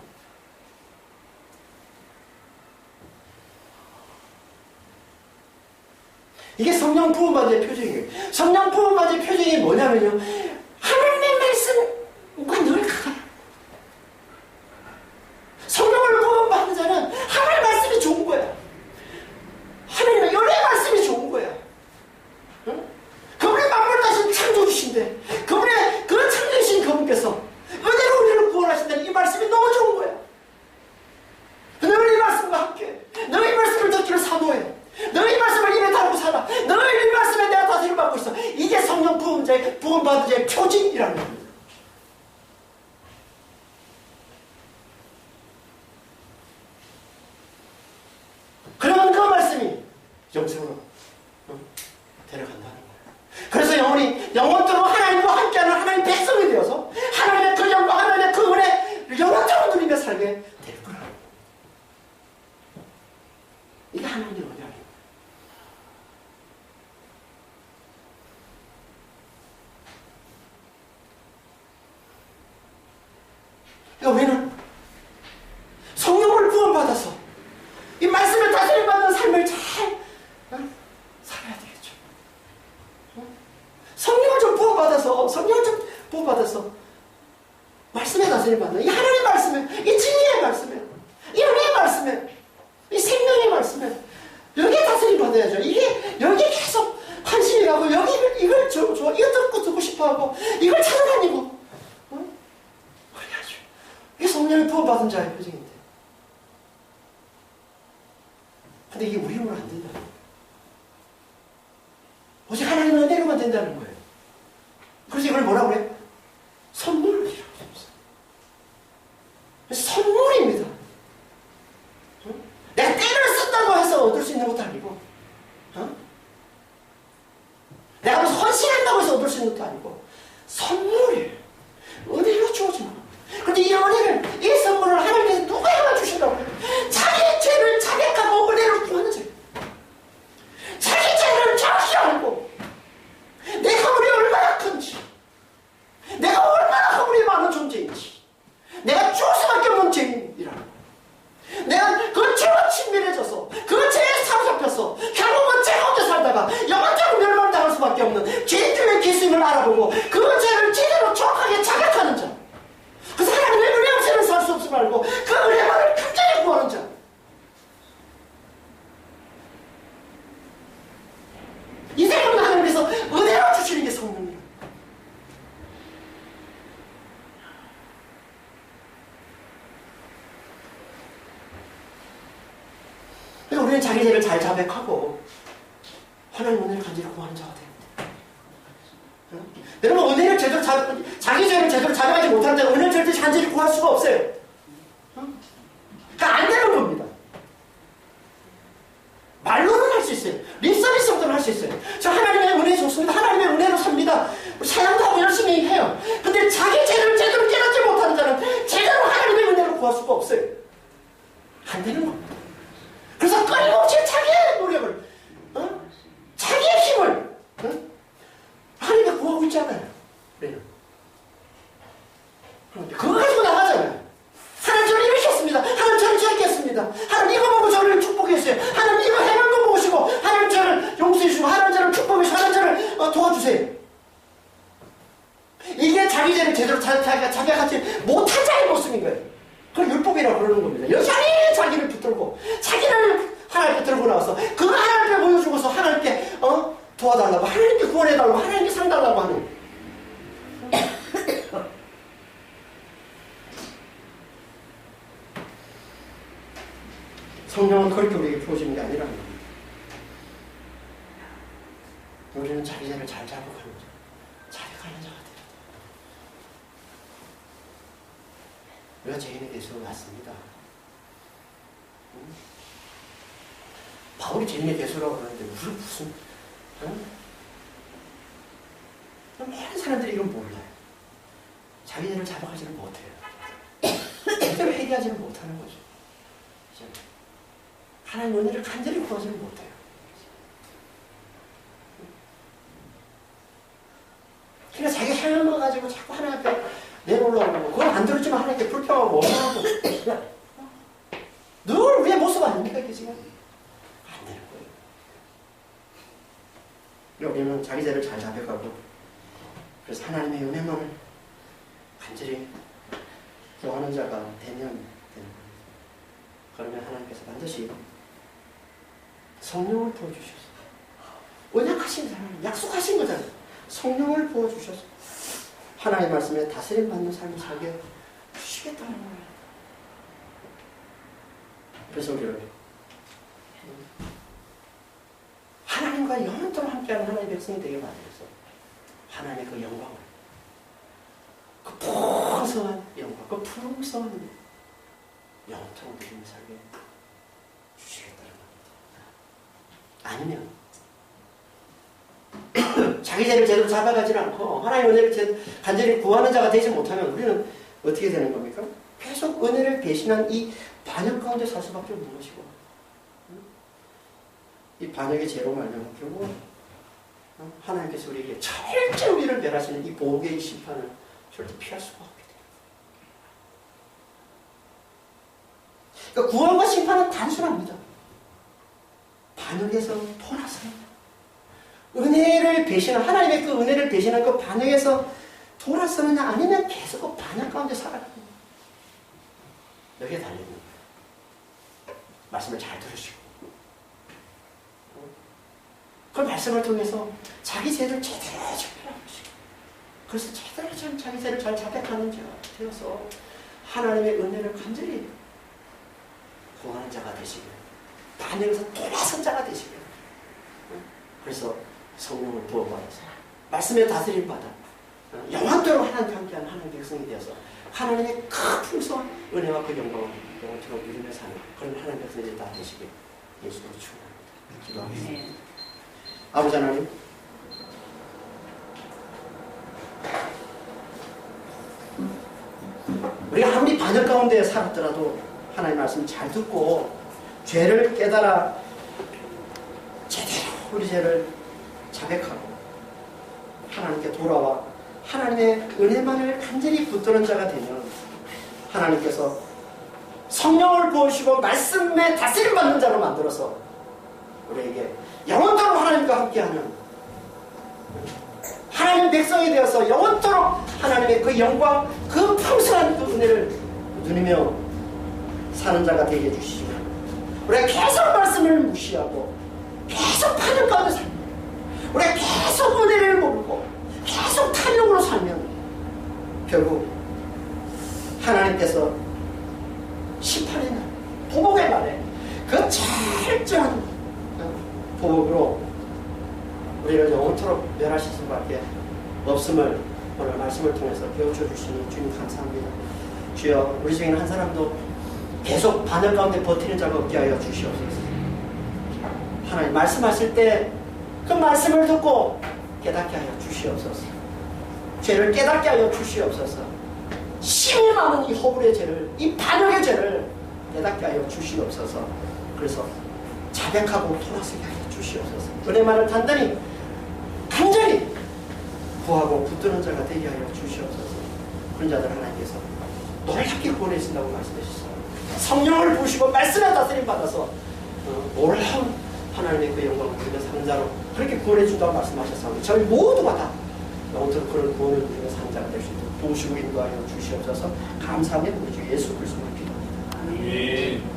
S1: 이게 성령 부음받은 표정이에요. 성령 부음받은 표정이 뭐냐면요. 하나님의 말씀과 늘 가까이. 성령을 부음받는 자는 하나님의 말씀이 좋은 거야. 하나님의 연애의 말씀이 좋은 거야. 응? 그분의 만물을 다신 창조주신데 그분의 그 창조주신 그분께서 은혜로 우리를 구원하신다는 이 말씀이 너무 좋은 거야. 늘 이 말씀과 함께 늘 이 말씀을 듣기를 사모해. 늘 이 말씀을 입에 달고 살아. 늘 이 말씀에 내가 다스림을 받고 있어. 이게 성령 부음받은 자의 표징이라는 겁니다. 그러면 그 말씀이 영생으로 데려간다는 거예요. 그래서 영원토록 하나님과 함께하는 하나님 백성이 되어서 하나님의 그 영광, 하나님의 그 은혜 영원토록 누리며 살게 될 거라고. 이게 하나님의 언약이에요. 이거 왜는? 성령을 구원받아서 이 말씀을 다스림받는 삶을 잘 살아야 되겠죠. 성령을 좀 부어받아서 말씀에 다스림받는 이 하나님의 말씀에, 이 진리의 말씀에, 이 은혜의 말씀에, 이 생명의 말씀에 여기에 다스림받아야죠. 이게 여기에 계속 관심이 가고 이걸 듣고 싶어하고 이걸 찾아다니고 그래야죠. 이게 성령을 부어받은 자의 표징인데. 근데 이게 우리 힘으로 안 된다. 오직 하나님의 은혜로만 된다는 거예요. 그래서 이걸 뭐라고 그래요? 선물이라고 했어요. 선물입니다. 내가 때를 쓴다고 해서 얻을 수 있는 것도 아니고, 내가 무슨 헌신한다고 해서 얻을 수 있는 것도 아니고, 선물이에요. 은혜로 주어지는 거예요. 그런데 이 은혜를, 이 선물을 하나님께서 누구에게만 주신다고 해요? 자기 죄를 자백하고 은혜로 구하는 자예요. 자기 죄를 정확히 알고, 내 허물이 얼마나 큰지, 내가 얼마나 허물이 많은 존재인지, 내가 죽을 수밖에 없는 죄인이라는 거예요. 내가 그 죄와 친밀해져서 그 죄에 사로잡혀서 결국은 죄 가운데 살다가 영원적으로 멸망을 당할 수밖에 없는 죄인들의 기수임을 알아보고 그 죄를 제대로 정확하게 자각하는 자. 그래서 하나님의 은혜 없이는 살 수 없을 말고 그 은혜만을 간절히 구하는 자. 이 사람은 하나님께서 은혜로 주시는 게 성령이에요. 우리는 자기 죄를 잘 자백하고 하나님 은혜를 간절히 구하는 자가 됩니다. 여러분 은혜를 제대로 자기 죄를 제대로 자백하지 못하는 자는 은혜를 절대 간절히 구할 수가 없어요. 그러니까 안 되는 겁니다. 말로는 할 수 있어요. 립서비스부터는 할 수 있어요. 저 하나님의 은혜 좋습니다. 하나님의 은혜로 삽니다. 사랑도 하고 열심히 해요. 근데 자기 죄를 제대로 깨닫지 못하는 자는 제대로 하나님의 은혜로 구할 수가 없어요. 안 되는 겁니다. 그래서 끊임없이 자기의 노력을, 자기의 힘을, 하나님께 구하고 있잖아요. 우리는. 그거 가지고 나가잖아요. 하나님 저를 일으켰습니다. 하나님 저를 지었겠습니다. 하나님 이거 보고 저를 축복했어요. 하나님 이거 해놓은 거 보시고 하나님 저를 용서해 주시고 하나님 저를 축복해주시고 하나님 저를 도와주세요. 이게 자기 죄를 제대로 자기가 자백하지 못한 자의 모습인 거예요. 그걸 율법이라고 그러는 겁니다. 여전히 자기를 붙들고 자기를 하나님께 들고 나와서 그 하나님께 보여주고서 하나님께 도와달라고 하나님께 구원해달라고 하나님께 상달라고 하는 성령은 그렇게 우리에게 부어지는 게 아니라는 겁니다. 우리는 자기 죄를 잘 자복하는 자, 자백하는 자가 돼요. 우리가 죄인의 대수로 왔습니다. 바울이 죄인의 대수라고 그러는데 무슨 많은 사람들이 이건 몰라요. 자기 죄를 자백하지를 못해요. 제대로 회개하지를 못하는 거죠. 하나님 은혜를 간절히 구하지를 못해요. 그러니까 자기 행한 거 가지고 자꾸 하나님 앞에 내놓으려고 하고 그걸 안 들었지만 하나님께 불평하고 원망하고 늘 우리의 모습 아닙니까 이게 지금? 안 되는 거예요. 우리는 자기 죄를 잘 자백하고 그래서 하나님의 은혜만을 간절히 구하는 자가 되면 되는 겁니다. 그러면 하나님께서 반드시 성령을 부어주셔서 언약하신 사람 약속하신 거잖아요. 성령을 부어주셔서 하나님의 말씀에 다스림 받는 삶을 살게 주시겠다는 거예요. 그래서 우리를 하나님과 영원토록 함께하는 하나님의 백성이 되게 만들어서 하나님의 그 영광을 그 풍성한 영광 그 풍성한 영원토록 누리며 살게 주시겠다는 겁니다. 아니면 자기 죄를 제대로 잡아가지 않고 하나님의 은혜를 간절히 구하는 자가 되지 못하면 우리는 어떻게 되는 겁니까? 계속 은혜를 배신한 이 반역 가운데 살 수밖에 없는 것이고 이 반역의 죄로 말미암아 결국 하나님께서 우리에게 절대 우리를 멸하시는 이 보복의 심판을 절대 피할 수가 없게 그러니까 구원과 심판은 단순합니다. 반역에서 돌아서는 은혜를 배신한 하나님의 그 은혜를 배신한 그 반역에서 돌아서느냐 아니면 계속 그 반역 가운데 살아가느냐 여기에 달려있는 거예요. 말씀을 잘 들으시고 그 말씀을 통해서 자기 죄를 제대로 정결하시고 그래서 제대로 자기 죄를 잘 자백하는 자가 되어서 하나님의 은혜를 간절히 구하는 자가 되시길 반역에서 돌아선 자가 되시길 그래서 성령을 부어받아서 말씀에 다스림 받아 영원토록 하나님과 함께하는 하나님의 백성이 되어서 하나님의 큰 풍성한 은혜와 그 영광을 영원토록 누리며 사는 그런 하나님의 백성이 다 되시길 예수로 축원합니다. 기도하겠습니다. 아버지 하나님 우리가 아무리 반역 가운데 살았더라도 하나님 말씀 잘 듣고 죄를 깨달아 제대로 우리 죄를 자백하고 하나님께 돌아와 하나님의 은혜만을 간절히 붙드는 자가 되면 하나님께서 성령을 부으시고 말씀에 다스림 받는 자로 만들어서 우리에게 영원토록 하나님과 함께하는 하나님 백성이 되어서 영원토록 하나님의 그 영광 그 풍성한 그 은혜를 누리며 사는 자가 되게 해주시고 우리가 계속 말씀을 무시하고 계속 반역 가운데 살면 우리가 계속 은혜를 모르고 계속 탐욕으로 살면 결국 하나님께서 심판의 날 보복의 날에 그 철저한 보복으로 우리를 영원토록 멸하실 수밖에 없음을 오늘 말씀을 통해서 배워줘 주시니 주님 감사합니다. 주여 우리 중에 한 사람도 계속 반역 가운데 버티는 자가 없게 하여 주시옵소서. 하나님 말씀하실 때 그 말씀을 듣고 깨닫게 하여 주시옵소서. 죄를 깨닫게 하여 주시옵소서. 심히 많은 이 허물의 죄를 이 반역의 죄를 깨닫게 하여 주시옵소서. 그래서 자백하고 돌아서게 하여 주시옵소서. 은혜만을 단단히 간절히 구하고 붙드는 자가 되게 하여 주시옵소서. 그런 자들 하나님께서 놀랍게 구원해 주신다고 말씀하셨어요. 성령을 부으시고 말씀에 다스림 받아서 놀라운 하나님의 그 영광을 누리는 상자로 그렇게 구원해 준다고 말씀하셨습니다. 저희 모두가 다 영원토록 그런 구원을 누리는 상자가 될 수 있도록 도우시고 인도하여 주시옵소서. 감사하며 우리 주 예수 그리스도를 기도합니다. 아멘.